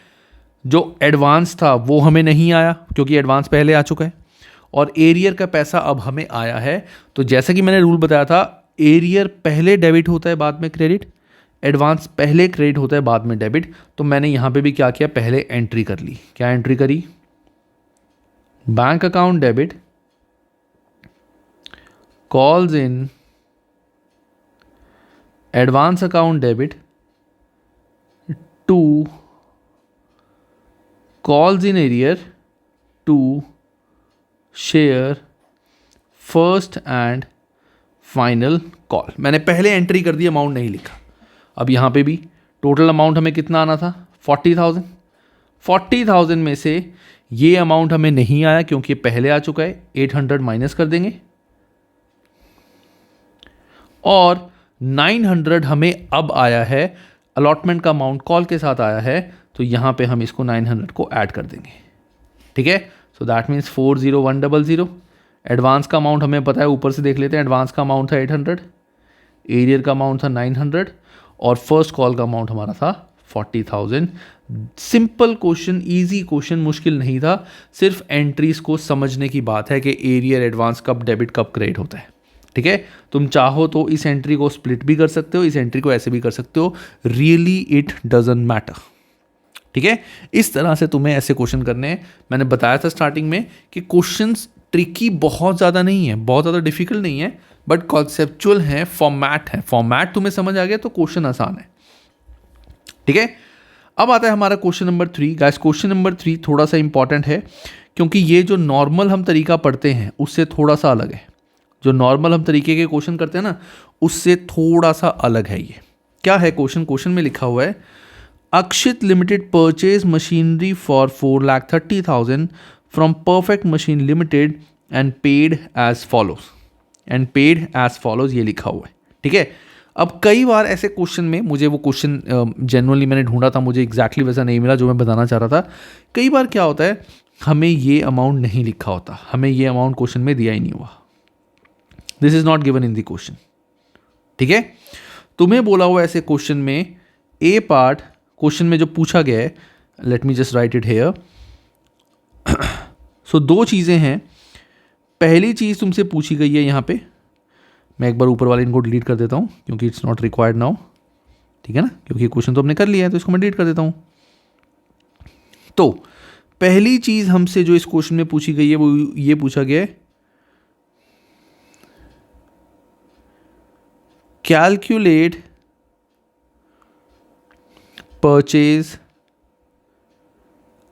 Speaker 1: जो एडवांस था वो हमें नहीं आया क्योंकि एडवांस पहले आ चुका है, और एरियर का पैसा अब हमें आया है। तो जैसा कि मैंने रूल बताया था, एरियर पहले डेबिट होता है बाद में क्रेडिट, एडवांस पहले क्रेडिट होता है बाद में डेबिट। तो मैंने यहाँ पे भी क्या किया, पहले एंट्री कर ली। क्या एंट्री करी, bank account debit, calls in advance account debit to calls in arrear to share first and final call. मैंने पहले एंट्री कर दी, अमाउंट नहीं लिखा। अब यहाँ पे भी टोटल अमाउंट हमें कितना आना था 40,000, 40,000 में से ये अमाउंट हमें नहीं आया क्योंकि पहले आ चुका है, 800 माइनस कर देंगे, और 900 हमें अब आया है अलॉटमेंट का अमाउंट कॉल के साथ आया है, तो यहाँ पे हम इसको 900 को ऐड कर देंगे, ठीक है। सो दैट मीन्स 40100। एडवांस का अमाउंट हमें पता है, ऊपर से देख लेते हैं। एडवांस का अमाउंट था 800, एरियर का अमाउंट था 900 और फर्स्ट कॉल का अमाउंट हमारा था 40,000। सिंपल क्वेश्चन, इजी क्वेश्चन, मुश्किल नहीं था। सिर्फ एंट्रीज को समझने की बात है कि एरियर एडवांस कब डेबिट कब क्रेडिट होता है, ठीक है। तुम चाहो तो इस एंट्री को स्प्लिट भी कर सकते हो, इस एंट्री को ऐसे भी कर सकते हो, रियली इट डजंट मैटर, ठीक है। इस तरह से तुम्हें ऐसे क्वेश्चन करने हैं। मैंने बताया था स्टार्टिंग में कि क्वेश्चंस ट्रिकी बहुत ज़्यादा नहीं है, बहुत ज़्यादा डिफिकल्ट नहीं है, बट कॉन्सेप्चुअल है, फॉर्मेट है। फॉर्मेट तुम्हें समझ आ गया तो क्वेश्चन आसान है, ठीक है। अब आता है हमारा question number 3। Guys question number 3 थोड़ा सा इंपॉर्टेंट है, क्योंकि ये जो नॉर्मल हम तरीका पढ़ते हैं उससे थोड़ा सा अलग है। जो नॉर्मल हम तरीके के क्वेश्चन करते हैं ना, उससे थोड़ा सा अलग है ये। क्या है क्वेश्चन? क्वेश्चन में लिखा हुआ है, Akshit limited purchase machinery for 4,30,000 from perfect machine limited and paid as follows, ये लिखा हुआ है, ठीक है। अब कई बार ऐसे क्वेश्चन में, मुझे वो क्वेश्चन जेन्युइनली मैंने ढूंढा था, मुझे एग्जैक्टली वैसा नहीं मिला जो मैं बताना चाह रहा था। कई बार क्या होता है, हमें ये अमाउंट नहीं लिखा होता, हमें ये अमाउंट क्वेश्चन में दिया ही नहीं हुआ, this is not given in the question, ठीक है। तुम्हें बोला हुआ ऐसे क्वेश्चन में ए पार्ट, क्वेश्चन में जो पूछा गया है, let me just write it here. So दो चीज़ें हैं। पहली चीज़ तुमसे पूछी गई है यहाँ पे, मैं एक बार ऊपर वाले इनको डिलीट कर देता हूँ क्योंकि इट्स नॉट रिक्वायर्ड नाउ, ठीक है ना, क्योंकि क्वेश्चन तो हमने कर लिया है तो इसको मैं डिलीट कर देता हूँ। तो पहली चीज़ हमसे जो इस क्वेश्चन में पूछी गई है वो ये पूछा गया है, कैलकुलेट परचेज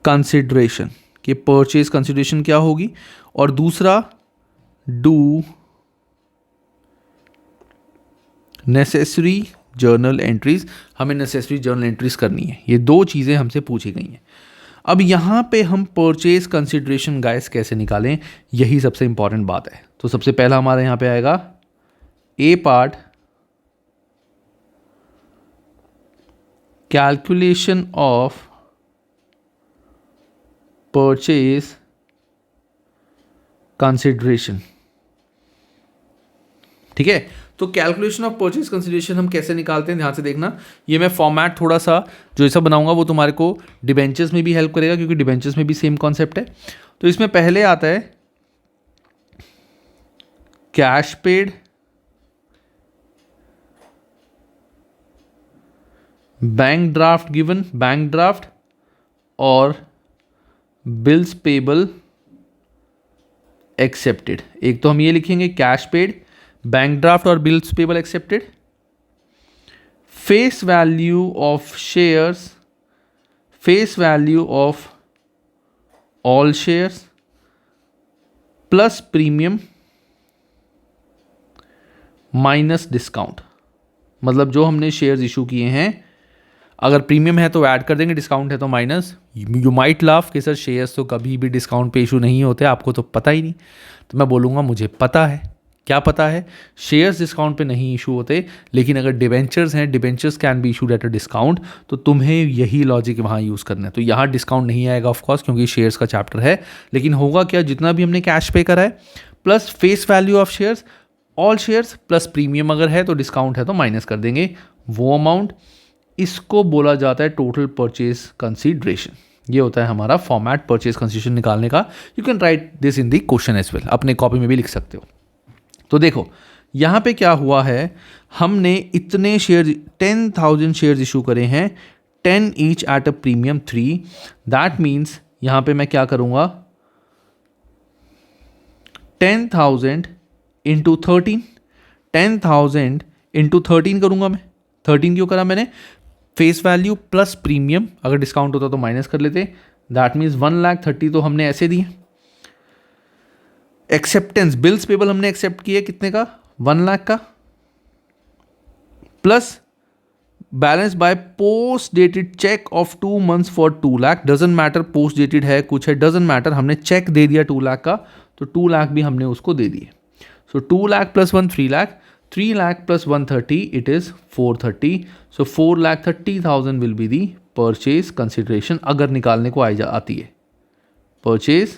Speaker 1: कंसिडरेशन, कि परचेज कंसिडरेशन क्या होगी, और दूसरा डू नेसेसरी जर्नल एंट्रीज, हमें नेसेसरी जर्नल एंट्रीज करनी है। ये दो चीज़ें हमसे पूछी गई हैं। अब यहाँ पे हम परचेज कंसिडरेशन गाइस कैसे निकालें, यही सबसे इंपॉर्टेंट बात है। तो सबसे पहला हमारे यहाँ पे आएगा A part, calculation of purchase consideration, ठीक है। तो कैलकुलेशन ऑफ परचेज कंसिडरेशन हम कैसे निकालते हैं, ध्यान से देखना। ये मैं फॉर्मेट थोड़ा सा जो ऐसा बनाऊंगा वो तुम्हारे को डिबेंचर्स में भी हेल्प करेगा, क्योंकि डिबेंचर्स में भी सेम कॉन्सेप्ट है। तो इसमें पहले आता है cash paid, bank draft given, bank draft, और बिल्स पेबल एक्सेप्टेड। एक तो हम ये लिखेंगे कैश पेड, बैंक ड्राफ्ट और bills payable accepted, face value of shares, face value of all shares plus premium minus discount. मतलब जो हमने शेयर्स इशू किए हैं, अगर प्रीमियम है तो ऐड कर देंगे, डिस्काउंट है तो माइनस। यू माइट लाफ कि सर शेयर्स तो कभी भी डिस्काउंट पे इशू नहीं होते, आपको तो पता ही नहीं। तो मैं बोलूँगा मुझे पता है। क्या पता है? शेयर्स डिस्काउंट पे नहीं इशू होते, लेकिन अगर डिबेंचर्स हैं, debentures can be issued at a discount, तो तुम्हें यही लॉजिक वहाँ यूज़ करना है। तो यहाँ डिस्काउंट नहीं आएगा ऑफकोर्स, क्योंकि शेयर्स का चैप्टर है, लेकिन होगा क्या, जितना भी हमने कैश पे करा है plus face value of shares, all shares plus premium अगर है तो डिस्काउंट है तो माइनस कर देंगे वो अमाउंट। इसको बोला जाता है टोटल परचेज कंसीडरेशन। ये होता है हमारा फॉर्मेट परचेज कंसीडरेशन निकालने का। You can write this in the question as well, अपने कॉपी में भी लिख सकते हो। तो देखो यहाँ पे क्या हुआ है, हमने इतने शेयर 10,000 शेयर्स इशू करे हैं, 10 each eight a premium 3। That means यहाँ पे मैं क्या करूँगा, 10,000 इंटू 13, 10,000 इंटू 13 करूँगा मैं। 13 क्यों करा मैंने? फेस वैल्यू प्लस प्रीमियम, अगर डिस्काउंट होता तो माइनस कर लेते। दैट मीन्स 1,30,000 तो हमने ऐसे दिए। एक्सेप्टेंस, बिल्स पेबल हमने एक्सेप्ट किए कितने का, 1,00,000 का, plus balance by post dated check of 2 months for 2,00,000। Doesn't matter post dated है कुछ है, डजेंट मैटर, हमने चेक दे दिया 2,00,000 का, तो 2,00,000 भी हमने उसको दे दिए। सो 2,00,000 plus 1 3,00,000, 3 lakh plus 130, it is 430. So 4,30,000 will be the purchase consideration अगर निकालने को आती है purchase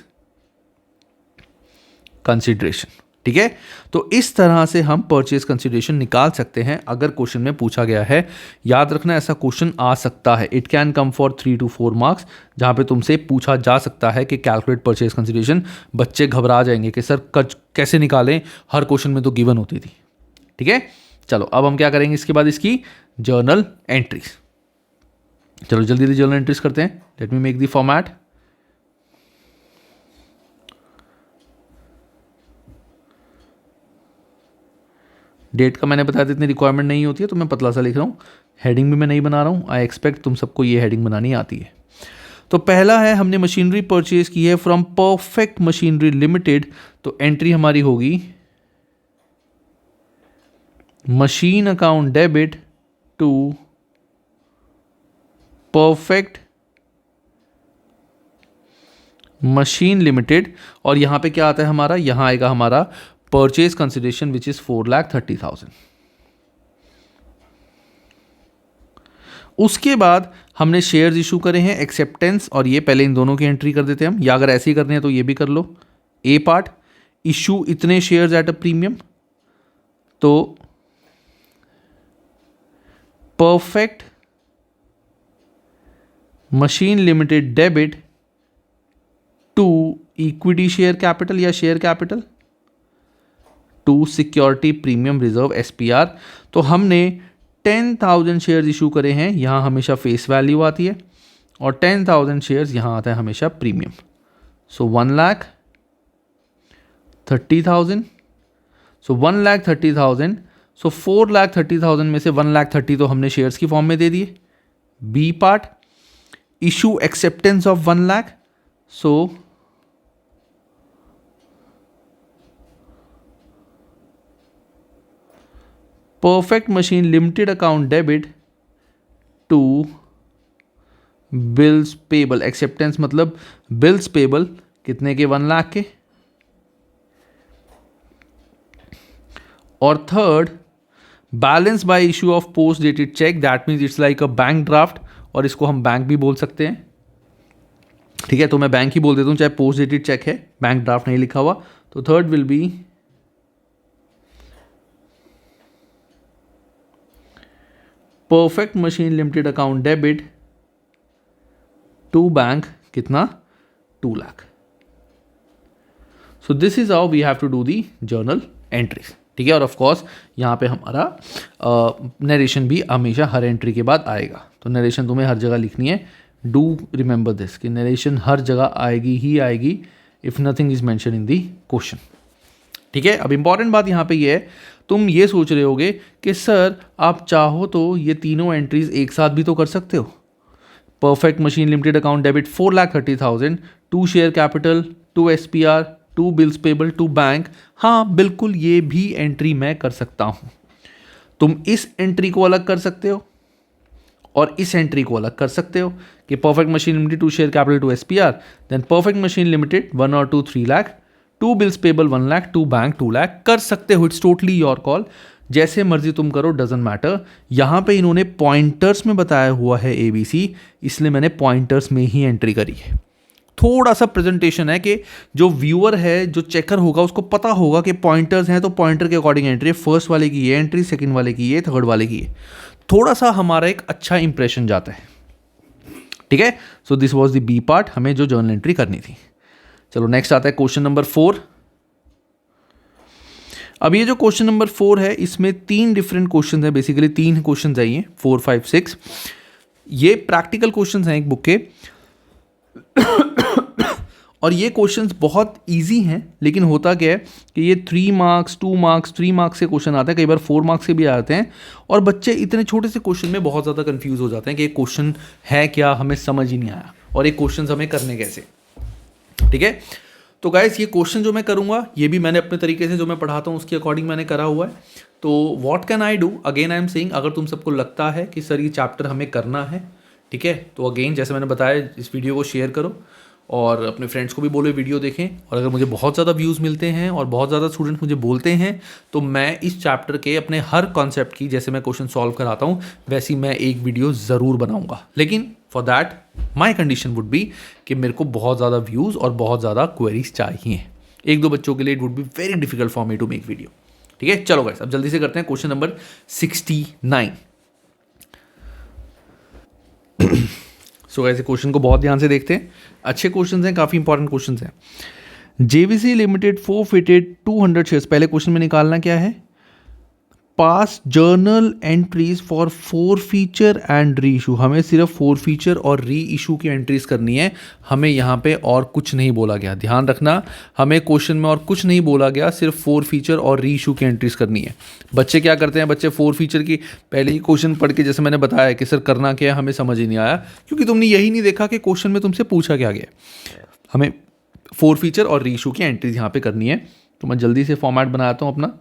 Speaker 1: consideration. ठीक है, तो इस तरह से हम परचेज कंसिडरेशन निकाल सकते हैं अगर क्वेश्चन में पूछा गया है. याद रखना ऐसा क्वेश्चन आ सकता है. It can come for 3 to 4 marks, जहां पे तुमसे पूछा जा सकता है कि कैलकुलेट परचेज कंसिडरेशन. बच्चे घबरा जाएंगे कि सर कैसे निकालें, हर क्वेश्चन में तो गिवन होती थी. ठीक है, चलो अब हम क्या करेंगे इसके बाद, इसकी जर्नल एंट्रीज. चलो जल्दी जल्दी जर्नल एंट्रीज करते हैं. Let me make the format. Date का मैंने बताया था इतनी रिक्वायरमेंट नहीं होती है, तो मैं पतला सा लिख रहा हूँ. हेडिंग भी मैं नहीं बना रहा हूँ. आई एक्सपेक्ट तुम सबको ये हेडिंग बनानी आती है. तो पहला है, हमने मशीनरी परचेज की है फ्रॉम परफेक्ट मशीनरी लिमिटेड. तो एंट्री हमारी होगी machine account debit to perfect machine limited. और यहां पे क्या आता है हमारा, यहां आएगा हमारा परचेज कंसिडरेशन विच इज 4,30,000. उसके बाद हमने शेयर्स इशू करे हैं, एक्सेप्टेंस, और ये पहले इन दोनों की एंट्री कर देते हैं हम, या अगर ऐसे ही करने हैं तो ये भी कर लो. ए पार्ट, इशू इतने शेयर्स एट अ प्रीमियम. तो perfect machine limited debit to equity share capital या share capital to security premium reserve SPR. तो हमने 10,000 शेयर्स इशू करे हैं, यहाँ हमेशा फेस वैल्यू आती है, और 10,000 शेयर्स यहाँ आता है हमेशा प्रीमियम. सो 1,30,000. सो 1,30,000. सो 4,30,000 में से 1,30,000 तो हमने शेयर्स की फॉर्म में दे दिए. B part, issue acceptance of 1,00,000. So perfect machine limited account debit to bills payable. Acceptance मतलब बिल्स पेबल कितने के, 1,00,000 के. और third, balance by issue of post dated cheque. That means it's like a bank draft, और इसको हम bank भी बोल सकते हैं. ठीक है, तो मैं बैंक ही बोल देता हूं चाहे पोस्ट डेटेड चेक है, बैंक ड्राफ्ट नहीं लिखा हुआ. तो third will be perfect machine limited account debit to bank, कितना, 2,00,000. So this is how we have to do the journal entries. ठीक है, और ऑफ कोर्स यहाँ पे हमारा नरेशन भी हमेशा हर एंट्री के बाद आएगा. तो नरेशन तुम्हें हर जगह लिखनी है. डू रिमेंबर दिस कि नरेशन हर जगह आएगी ही आएगी if nothing is mention in the question. ठीक है, अब इंपॉर्टेंट बात यहाँ पे ये है, तुम ये सोच रहे होगे कि सर आप चाहो तो ये तीनों एंट्रीज एक साथ भी तो कर सकते हो. Perfect machine limited account debit 4,30,000 to share capital to SPR to bills payable to bank. हाँ बिल्कुल, ये भी एंट्री मैं कर सकता हूँ. तुम इस एंट्री को अलग कर सकते हो और इस एंट्री को अलग कर सकते हो कि perfect machine limited to share capital to SPR, then perfect machine limited 1 or 2 3,00,000, to bills payable 1,00,000, to bank 2,00,000 कर सकते हो. इट्स टोटली योर कॉल, जैसे मर्जी तुम करो, डजंट मैटर. यहाँ पे इन्होंने पॉइंटर्स में बताया हुआ है ABC, इसलिए मैंने पॉइंटर्स में ही एंट्री करी है. थोड़ा सा प्रेजेंटेशन है कि जो व्यूअर है, जो चेकर होगा, उसको पता होगा कि पॉइंटर्स हैं तो पॉइंटर के अकॉर्डिंग एंट्री है. फर्स्ट वाले की ये एंट्री, सेकंड वाले की ये, थर्ड वाले की ये. थोड़ा सा हमारा एक अच्छा इंप्रेशन जाता है. ठीक है, so this was the B part, हमें जो जर्नल एंट्री करनी थी. चलो नेक्स्ट आता है क्वेश्चन नंबर 4. अब ये जो क्वेश्चन नंबर 4 है, इसमें 3 डिफरेंट क्वेश्चन है. बेसिकली 3 क्वेश्चन चाहिए, 4 5 6. ये प्रैक्टिकल क्वेश्चन हैं एक बुक के. और ये क्वेश्चंस बहुत इजी हैं, लेकिन होता क्या है कि ये 3 मार्क्स 2 मार्क्स 3 मार्क्स से क्वेश्चन आते हैं, कई बार 4 मार्क्स से भी आते हैं. और बच्चे इतने छोटे से क्वेश्चन में बहुत ज़्यादा कंफ्यूज हो जाते हैं कि ये क्वेश्चन है क्या, हमें समझ ही नहीं आया, और ये क्वेश्चन हमें करने कैसे. ठीक है, तो गाइस ये क्वेश्चन जो मैं करूँगा, ये भी मैंने अपने तरीके से जो मैं पढ़ाता हूँ उसके अकॉर्डिंग मैंने करा हुआ है. तो what can I do, again I am saying, अगर तुम सबको लगता है कि सर ये चैप्टर हमें करना है, ठीक है, तो अगेन जैसे मैंने बताया, इस वीडियो को शेयर करो और अपने फ्रेंड्स को भी बोलो वीडियो देखें। और अगर मुझे बहुत ज़्यादा व्यूज़ मिलते हैं और बहुत ज़्यादा स्टूडेंट्स मुझे बोलते हैं तो मैं इस चैप्टर के अपने हर कॉन्सेप्ट की, जैसे मैं क्वेश्चन सॉल्व कराता हूँ वैसी मैं एक वीडियो ज़रूर बनाऊँगा। लेकिन for that my condition would be कि मेरे को बहुत ज़्यादा व्यूज़ और बहुत ज़्यादा क्वेरीज चाहिए। एक दो बच्चों के लिए it would be very difficult for me to make video. ठीक है, चलो गाइस अब जल्दी से करते हैं क्वेश्चन नंबर 69। सो ऐसे क्वेश्चन को बहुत ध्यान से देखते हैं, अच्छे क्वेश्चन हैं, काफ़ी इंपॉर्टेंट क्वेश्चन हैं। JVC limited forfeited 200 shares. पहले क्वेश्चन में निकालना क्या है, पास journal entries for four feature and re issue. हमें सिर्फ फोर फीचर और री इशू की एंट्रीज करनी है, हमें यहाँ पे और कुछ नहीं बोला गया। ध्यान रखना, हमें क्वेश्चन में और कुछ नहीं बोला गया, सिर्फ फोर फीचर और री इशू की एंट्रीज करनी है। बच्चे क्या करते हैं, बच्चे फोर फीचर की पहले ही क्वेश्चन पढ़ के, जैसे मैंने बताया कि सर करना क्या है हमें समझ ही नहीं आया, क्योंकि तुमने यही नहीं देखा कि क्वेश्चन में तुमसे पूछा क्या गया। हमें फोर फीचर और री इशू की एंट्रीज यहाँ पे करनी है। तो मैं जल्दी से फॉर्मेट बनाता हूँ अपना।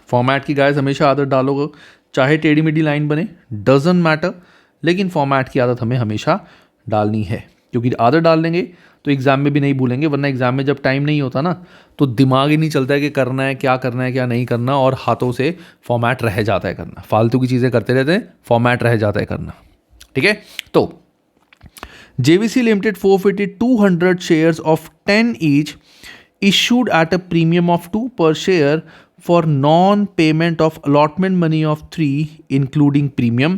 Speaker 1: फॉर्मेट की गाइस हमेशा आदत डालोगे, चाहे टेढ़ी मेढ़ी लाइन बने डजंट मैटर, लेकिन फॉर्मेट की आदत हमें हमेशा डालनी है, क्योंकि आदत डाल लेंगे तो एग्जाम में भी नहीं भूलेंगे। वरना एग्जाम में जब टाइम नहीं होता ना तो दिमाग ही नहीं चलता है कि करना है क्या नहीं करना, और हाथों से फॉर्मेट रह जाता है करना, फालतू की चीज़ें करते रहते हैं, फॉर्मेट रह जाता है करना। ठीक है, तो JVC Limited forfeited 200 shares of 10 each issued at a premium of 2 per share for non-payment of allotment money of 3 including premium.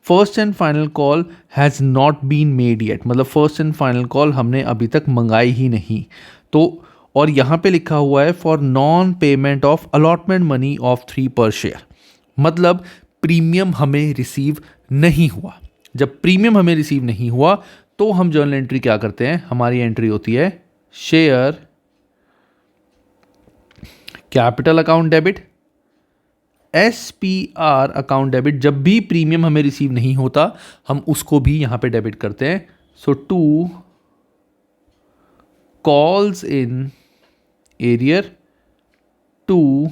Speaker 1: First and final call has not been made yet. मतलब first and final call हमने अभी तक मंगाई ही नहीं। तो और यहाँ पे लिखा हुआ है for non-payment of allotment money of 3 per share, मतलब प्रीमियम हमें रिसीव नहीं हुआ। जब प्रीमियम हमें रिसीव नहीं हुआ तो हम जर्नल एंट्री क्या करते हैं, हमारी एंट्री होती है share capital account debit, SPR account debit. जब भी प्रीमियम हमें रिसीव नहीं होता हम उसको भी यहां पे डेबिट करते हैं। सो 2 calls in arrear, 2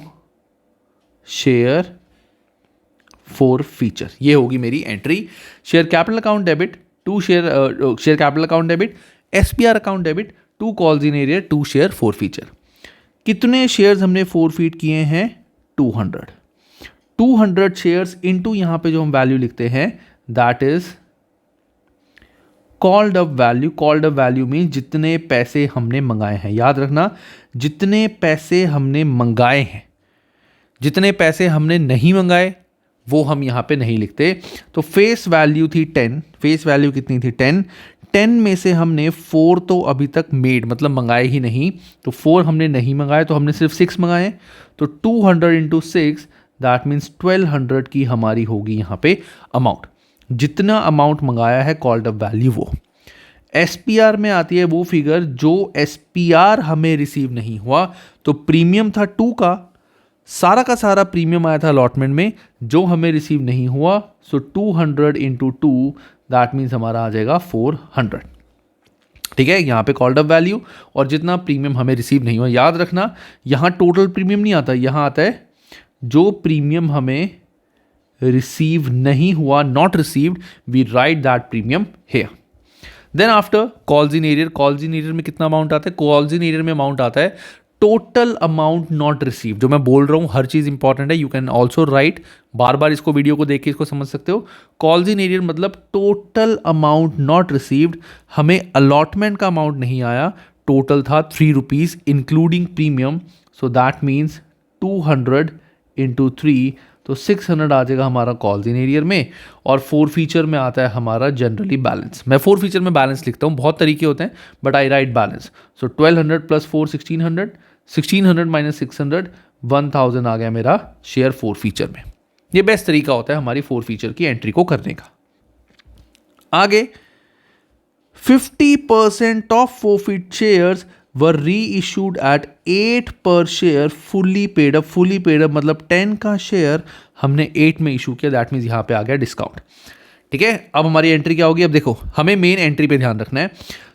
Speaker 1: share four feature, ये होगी मेरी entry. Share capital account debit, 2 share capital account debit, SPR account debit, 2 calls in arrear, 2 share four feature. कितने शेयर्स हमने फोरफीट किए हैं, 200 शेयर्स इनटू यहां पे जो हम वैल्यू लिखते हैं that is called up value. Called up value में जितने पैसे हमने मंगाए हैं, याद रखना जितने पैसे हमने मंगाए हैं, जितने पैसे हमने नहीं मंगाए वो हम यहां पे नहीं लिखते। तो फेस वैल्यू थी 10, फेस वैल्यू कितनी थी 10 में से हमने 4 तो अभी तक मेड मतलब मंगाए ही नहीं, तो 4 हमने नहीं मंगाए, तो हमने सिर्फ 6 मंगाए। तो 200 इंटू 6 दैट मीन्स 1200 की हमारी होगी यहाँ पे अमाउंट। जितना अमाउंट मंगाया है कॉल्ड अप वैल्यू वो। SPR में आती है वो फिगर जो SPR हमें रिसीव नहीं हुआ। तो प्रीमियम था 2 का, सारा का सारा प्रीमियम आया था अलॉटमेंट में जो हमें रिसीव नहीं हुआ। सो 200 इंटू 2 दैट मीन्स हमारा आ जाएगा 400। ठीक है, यहाँ पे कॉल्ड अप वैल्यू और जितना प्रीमियम हमें रिसीव नहीं हुआ। याद रखना यहाँ टोटल प्रीमियम नहीं आता, यहाँ आता है जो प्रीमियम हमें रिसीव नहीं हुआ, not received, we write that premium here. Then after calls in arrear, calls in arrear में कितना अमाउंट आता है, कॉल्स इन एरियर में अमाउंट आता है टोटल अमाउंट नॉट रिसीव। जो मैं बोल रहा हूँ हर चीज इंपॉर्टेंट है, यू कैन ऑल्सो राइट, बार बार इसको वीडियो को देख के इसको समझ सकते हो। कॉल्स इन एरियर मतलब टोटल अमाउंट नॉट रिसीव्ड, हमें अलॉटमेंट का अमाउंट नहीं आया, टोटल था 3 rupees including premium. So that means 200 into 3, तो 600 आ जाएगा हमारा कॉल्स इन एरियर में। और फोर फीचर में आता है हमारा जनरली बैलेंस। मैं फोर फीचर में बैलेंस लिखता हूँ, बहुत तरीके होते हैं but I right balance. So 1200 plus 4 1600, 1600 minus 600 1000 आ गया मेरा शेयर फोर फीचर में। ये बेस्ट तरीका होता है हमारी फोर फीचर की एंट्री को करने का। आगे 50% ऑफ फोरफीट शेयर्स वर री इशूड एट 8 पर share fully paid up. Fully paid up मतलब 10 का शेयर हमने 8 में इशू किया, दैट मीन्स यहाँ पे आ गया डिस्काउंट। ठीक है, अब हमारी एंट्री क्या होगी, अब देखो हमें मेन एंट्री पे ध्यान रखना है।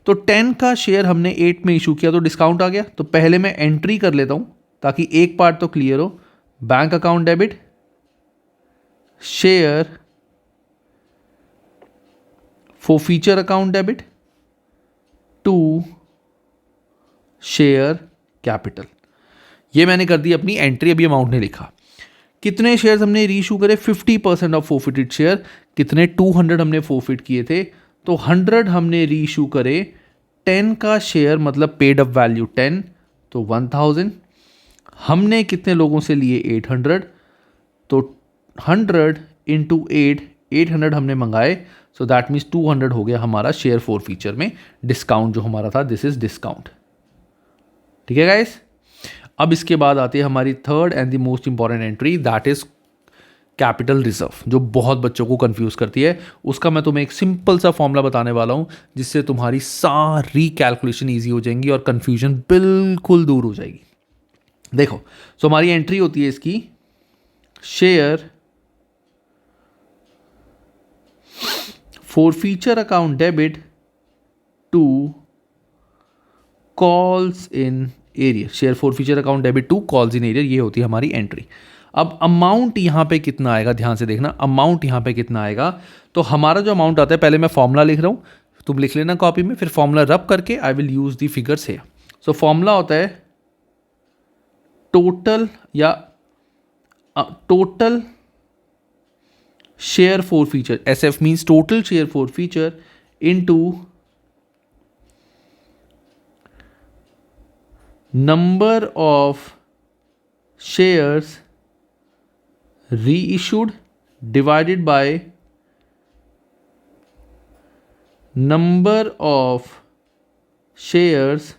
Speaker 1: तो 10 का शेयर हमने 8 में इशू किया तो डिस्काउंट आ गया। तो पहले मैं एंट्री कर लेता हूं ताकि एक पार्ट तो क्लियर हो। Bank account debit, share forfeiture account debit to share capital। ये मैंने कर दी अपनी एंट्री, अभी अमाउंट नहीं लिखा। कितने शेयर्स हमने रीइशू करे? 50% ऑफ फोरफिटेड शेयर। कितने? 200 हमने फोरफिट किए थे, तो 100 हमने रीइशू करे। 10 का शेयर मतलब पेड अप वैल्यू 10, तो 1000। हमने कितने लोगों से लिए? 800, तो 100 इंटू 800 हमने मंगाए, सो दैट मीन्स 200 हो गया हमारा शेयर फोरफीचर में डिस्काउंट जो हमारा था, दिस इज डिस्काउंट। ठीक है गाइस। अब इसके बाद आती है हमारी third and the most important entry, that is capital reserve, जो बहुत बच्चों को कंफ्यूज करती है। उसका मैं तुम्हें एक सिंपल सा फॉर्मूला बताने वाला हूं, जिससे तुम्हारी सारी कैलकुलेशन ईजी हो जाएंगी और कंफ्यूजन बिल्कुल दूर हो जाएगी। देखो, सो हमारी एंट्री होती है इसकी, share forfeiture account debit to calls in arrear। Share forfeiture account debit to calls in arrear, ये होती है हमारी एंट्री। अब अमाउंट यहाँ पे कितना आएगा, ध्यान से देखना, अमाउंट यहाँ पे कितना आएगा। तो हमारा जो अमाउंट आता है, पहले मैं फॉर्मूला लिख रहा हूँ, तुम लिख लेना कॉपी में, फिर फॉर्मूला रब करके I will use the figures here. So formula होता है टोटल या total share forfeiture, SF means total share forfeiture into number of shares reissued divided by number of shares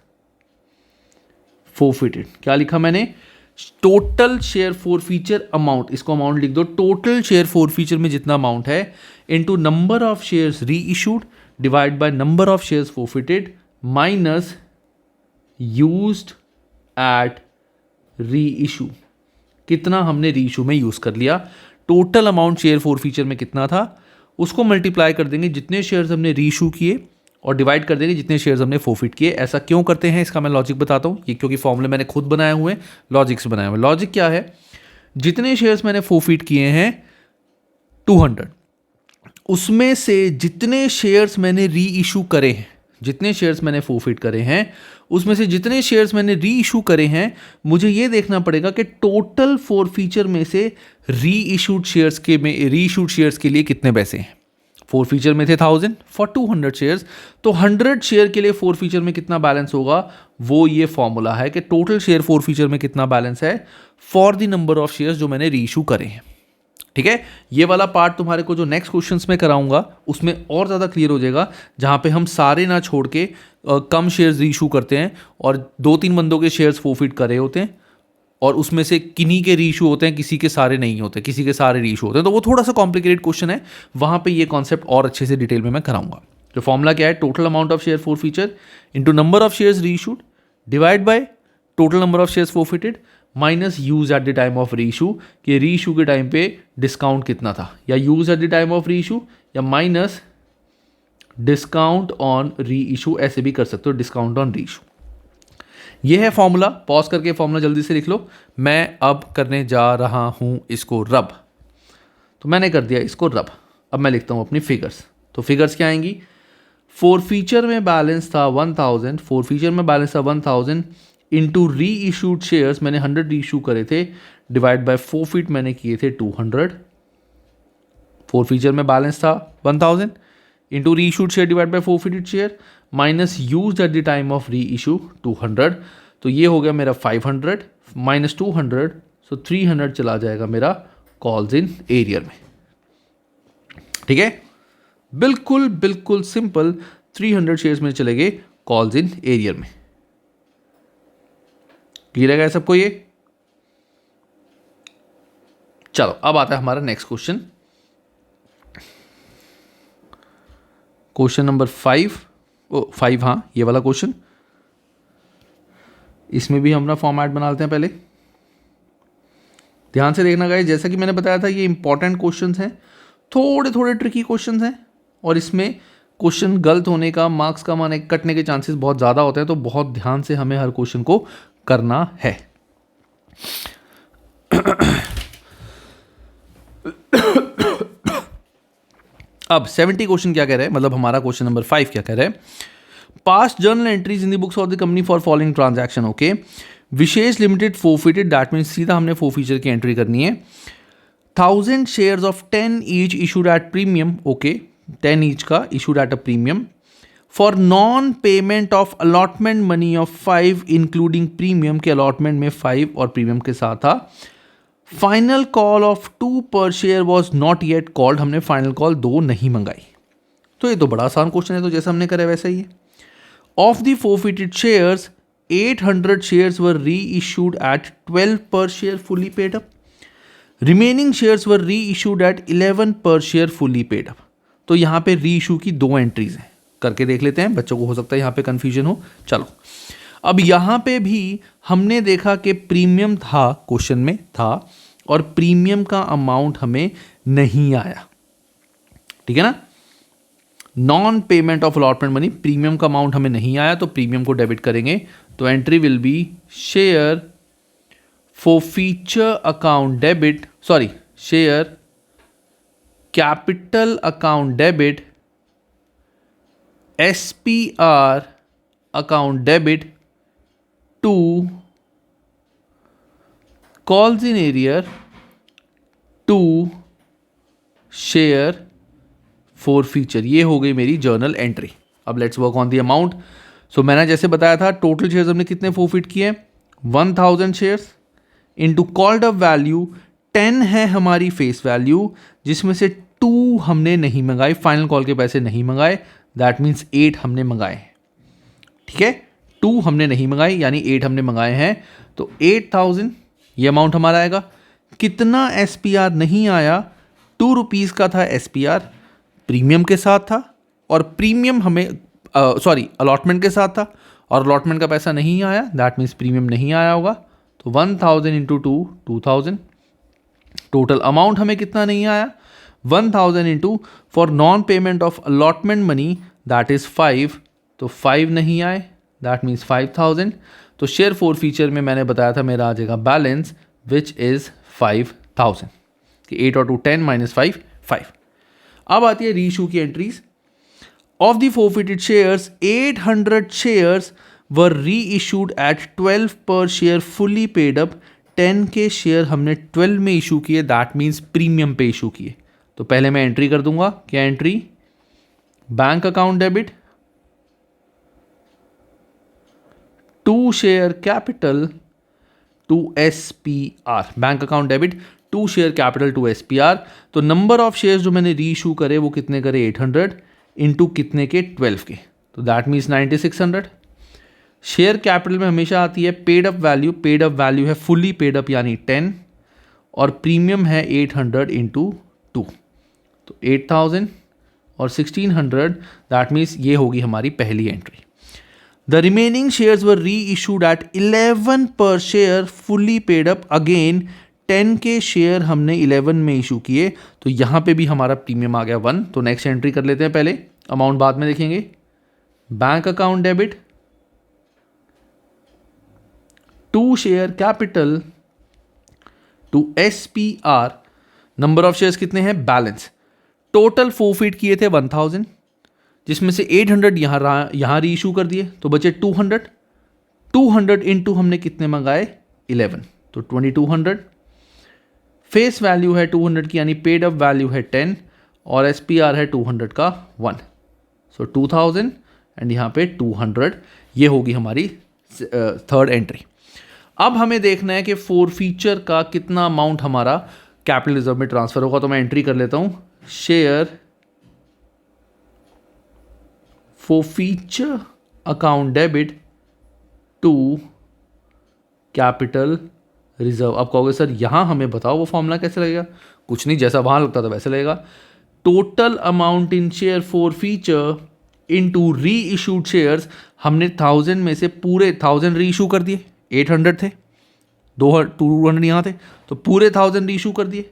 Speaker 1: forfeited। क्या लिखा मैंने? टोटल शेयर फोरफीचर अमाउंट, इसको amount लिख दो, total share forfeiture में जितना अमाउंट है into number of shares re issued divide by number of shares forfeited minus used eight री इशू। कितना हमने री इशू में यूज कर लिया, टोटल अमाउंट शेयर फोरफीचर में कितना था, उसको मल्टीप्लाई कर देंगे जितने शेयर्स हमने री इशू किए और डिवाइड कर देंगे जितने शेयर्स हमने फोरफिट किए। ऐसा क्यों करते हैं, इसका मैं लॉजिक बताता हूँ। ये क्योंकि फॉर्मूले मैंने खुद बनाए हुए हैं, लॉजिक से बनाए हुए। लॉजिक क्या है? जितने शेयर्स मैंने फोरफिट किए हैं 200, उसमें से जितने शेयर्स मैंने री इशू करे हैं, जितने शेयर्स मैंने फोरफिट करे हैं, उसमें से जितने शेयर्स मैंने री इशू करे हैं, मुझे ये देखना पड़ेगा कि टोटल फोरफीचर में से री इशूड शेयर्स के लिए कितने पैसे हैं। फोरफीचर में थे 1000 फॉर 200 शेयर्स, तो 100 शेयर के लिए फोरफीचर में कितना बैलेंस होगा, वो ये फॉर्मूला है कि टोटल शेयर फोरफीचर में कितना बैलेंस है for the number of shares जो मैंने री इशू करे हैं। ठीक है, ये वाला पार्ट तुम्हारे को जो नेक्स्ट क्वेश्चंस में कराऊंगा उसमें और ज़्यादा क्लियर हो जाएगा, जहाँ पे हम सारे ना छोड़ के कम शेयर्स री इशू करते हैं और 2-3 बंदों के शेयर्स फोरफिट करे होते हैं और उसमें से किन्हीं के री इशू होते हैं, किसी के सारे नहीं होते, किसी के सारे री इशू होते हैं। तो वो थोड़ा सा कॉम्प्लिकेटेड क्वेश्चन है, वहाँ पे ये कॉन्सेप्ट और अच्छे से डिटेल में मैं कराऊंगा। तो फॉर्मूला क्या है? Total amount of share forfeiture into number of shares re issued divide by total number of shares forfeited minus use at the time of re issue, कि री इशू के टाइम पे discount कितना था, या use at the time of re issue या minus discount on re issue, ऐसे भी कर सकते हो, डिस्काउंट ऑन री इशू। ये है फॉर्मूला। पॉज करके फॉर्मूला जल्दी से लिख लो। मैं अब करने जा रहा हूं इसको रब, तो मैंने कर दिया इसको रब। अब मैं लिखता हूं अपनी फिगर्स। तो फिगर्स क्या आएंगी? फोरफीचर में बैलेंस था 1000, फोरफीचर में बैलेंस था 1000 इंटू री इशूड शेयर्स, मैंने 100 री इशू करे थे, डिवाइड बाय फोरफिट मैंने किए थे 200। फोरफीचर में बैलेंस था 1000 इंटू री issued share divide by forfeited share minus use at the time of re issue 200। तो ये हो गया मेरा 500 माइनस 200, सो 300 चला जाएगा मेरा कॉल्स इन एरियर में। ठीक है, बिल्कुल बिल्कुल सिंपल, 300 शेयर्स में चले गए कॉल्स इन एरियर में। क्लियर है सबको ये? चलो अब आता है हमारा नेक्स्ट क्वेश्चन, क्वेश्चन नंबर 5, हाँ ये वाला क्वेश्चन। इसमें भी हम ना फॉर्मेट बना लेते हैं पहले। ध्यान से देखना गाइस, जैसा कि मैंने बताया था ये इंपॉर्टेंट क्वेश्चंस हैं, थोड़े थोड़े ट्रिकी क्वेश्चंस हैं और इसमें क्वेश्चन गलत होने का, मार्क्स का माने कटने के चांसेस बहुत ज़्यादा होते हैं, तो बहुत ध्यान से हमें हर क्वेश्चन को करना है। अब 70 क्वेश्चन क्या कह रहे हैं, मतलब हमारा क्वेश्चन नंबर 5 क्या कह रहे हैं, past journal entries in the books of the company for following transaction. Okay, Vishesh limited forfeited, that means सीधा हमने फोरफीचर की एंट्री करनी है। 1000 shares of 10 each issued at premium. Okay, 10 each का issued at a premium for non payment of allotment money of 5 including premium के allotment में 5 और premium के साथ था। Final call of 2 per share was not yet called, हमने final call 2 नहीं मंगाई। तो ये तो बड़ा आसान क्वेश्चन है, तो जैसा हमने करे वैसा ही है। Of the forfeited shares 800 shares वर री इशूड एट 12 पर share fully paid up, remaining shares वर री इशूड एट 11 पर शेयर फुली पेड अप। तो यहाँ पे री इशू की 2 एंट्रीज हैं, करके देख लेते हैं, बच्चों को हो सकता है यहाँ पे कंफ्यूजन हो। चलो, अब यहाँ पे भी हमने देखा कि प्रीमियम था, क्वेश्चन में था, और प्रीमियम का अमाउंट हमें नहीं आया, ठीक है ना। Non payment of allotment money, premium का अमाउंट हमें नहीं आया, तो प्रीमियम को डेबिट करेंगे, तो entry will be share forfeiture account debit, sorry share capital account debit SPR account debit to calls in arrear to share forfeiture। ये हो गई मेरी जर्नल एंट्री। अब let's work on the amount. So मैंने जैसे बताया था, टोटल शेयर्स हमने कितने फोरफिट किए, 1000 shares into called up value 10 है हमारी फेस वैल्यू, जिसमें से 2 हमने नहीं मंगाई, फाइनल कॉल के पैसे नहीं मंगाए, दैट मीन्स 8 हमने मंगाए, ठीक है। 2 हमने नहीं मंगाई, यानी 8 हमने मंगाए हैं, तो 8000 ये अमाउंट हमारा आएगा। कितना SPR नहीं आया, 2 रुपीज़ का था SPR, प्रीमियम के साथ था, और प्रीमियम हमें अलॉटमेंट के साथ था, और अलॉटमेंट का पैसा नहीं आया, दैट मीन्स प्रीमियम नहीं आया होगा। तो 1000 इंटू 2 2000, टोटल अमाउंट हमें कितना नहीं आया, 1000 into for non payment of allotment money that is 5, तो 5 नहीं आए, दैट मीन्स 5000। तो शेयर फोरफीचर में मैंने बताया था मेरा आ जाएगा बैलेंस विच इज 5000, कि 8 और 2 10 माइनस 5 5। अब आती है री इशू की entries. Of the forfeited shares 800 shares वर री इशूड एट 12 पर शेयर फुली पेड अप, 10 के शेयर हमने 12 में इशू किए, दैट मीन्स प्रीमियम पे इशू किए। तो पहले मैं एंट्री कर दूंगा, क्या entry, bank account debit to share capital to SPR, bank account debit to share capital to SPR। तो नंबर ऑफ शेयर्स जो मैंने री इशू करे वो कितने करे, 800 इंटू कितने के, 12 के, तो दैट मीन्स 9600। शेयर कैपिटल में हमेशा आती है paid up value, paid up value है फुली पेड अप यानी 10, और प्रीमियम है 800 इंटू 2, तो 8000 और 1600, दैट मीन्स ये होगी हमारी पहली एंट्री। द रिमेनिंग शेयर्स वर री इशूड एट 11 पर share fully paid up, again 10 के शेयर हमने 11 में इशू किए, तो यहाँ पे भी हमारा प्रीमियम आ गया 1। तो नेक्स्ट एंट्री कर लेते हैं, पहले अमाउंट बाद में देखेंगे। Bank account debit to share capital to SPR, number of shares कितने हैं, बैलेंस, टोटल फोरफिट किए थे 1000, जिसमें से 800 यहाँ री इशू कर दिए, तो बचे 200 इंटू हमने कितने मंगाए, 11, तो 2200। फेस वैल्यू है 200 की, यानी पेड अप वैल्यू है 10, और SPR है 200 का 1, सो 2000 एंड यहाँ पे 200, ये होगी हमारी थर्ड एंट्री। अब हमें देखना है कि फोरफीचर का कितना अमाउंट हमारा कैपिटल रिजर्व में ट्रांसफर होगा, तो मैं एंट्री कर लेता हूँ, share forfeiture account debit to capital reserve. अब कहोगे सर यहाँ हमें बताओ वो फॉर्मूला कैसे लगेगा, कुछ नहीं, जैसा वहाँ लगता था वैसे लगेगा। Total amount in share forfeiture into री इशूड शेयर्स, हमने 1000 में से पूरे 1000 री इशू कर दिए, 800 थे, 200 यहाँ थे, तो पूरे 1000 री इशू कर दिए,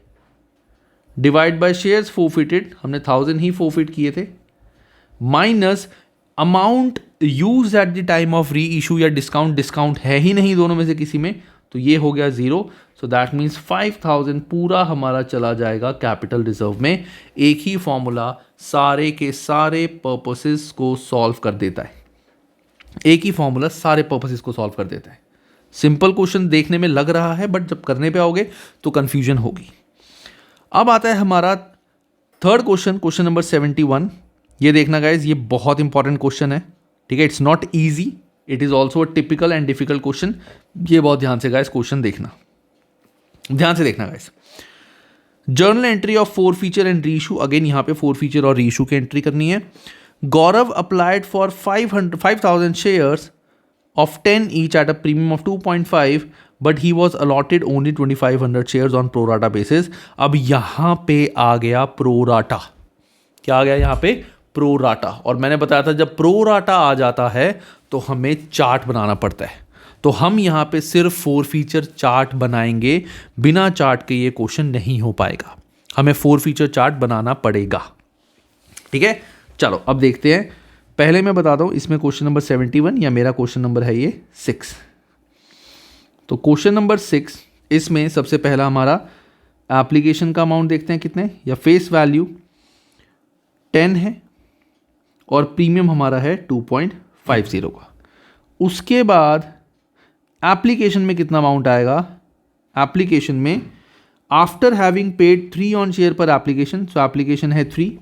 Speaker 1: डिवाइड बाय शेयर्स फोरफिटेड, हमने 1000 ही फोरफिट किए थे, minus amount use at the time of re issue या डिस्काउंट है ही नहीं दोनों में से किसी में, तो ये हो गया 0। सो दैट मीन्स 5,000 पूरा हमारा चला जाएगा कैपिटल रिजर्व में। एक ही फॉर्मूला सारे के सारे पर्पसेस को सॉल्व कर देता है, एक ही फॉर्मूला सारे पर्पसेस को सॉल्व कर देता है। सिंपल क्वेश्चन देखने में लग रहा है, बट जब करने पे आओगे तो कंफ्यूजन होगी। अब आता है हमारा थर्ड क्वेश्चन, क्वेश्चन नंबर 71। ये देखना गाइज, ये बहुत इंपॉर्टेंट क्वेश्चन है, ठीक है। It's not easy, it is also a typical and difficult question. ये बहुत ध्यान से गाइज क्वेश्चन देखना, ध्यान से देखना guys. Journal entry of 4 feature and reissue, again यहाँ पे 4 फीचर और रीइशू की एंट्री करनी है। Gaurav applied for 5,000 shares of 10 each at a premium of 2.5, but he was allotted only 2,500 shares on pro rata basis। अब यहाँ पे आ गया प्रो राटा। क्या आ गया यहाँ पे? Pro rata. और मैंने बताया था जब प्रो राटा आ जाता है तो हमें चार्ट बनाना पड़ता है। तो हम यहाँ पे सिर्फ 4 फीचर चार्ट बनाएंगे, बिना चार्ट के ये क्वेश्चन नहीं हो पाएगा, हमें 4 फीचर चार्ट बनाना पड़ेगा, ठीक है। चलो अब देखते हैं। पहले मैं बताता हूँ, इसमें क्वेश्चन नंबर 71 या मेरा क्वेश्चन नंबर है ये 6। तो क्वेश्चन नंबर 6, इसमें सबसे पहला हमारा एप्लीकेशन का अमाउंट देखते हैं कितने, या फेस वैल्यू 10 है और प्रीमियम हमारा है 2.50 का। उसके बाद एप्लीकेशन में कितना अमाउंट आएगा? एप्लीकेशन में after having paid 3 on share पर एप्लीकेशन, सो एप्लीकेशन है 3।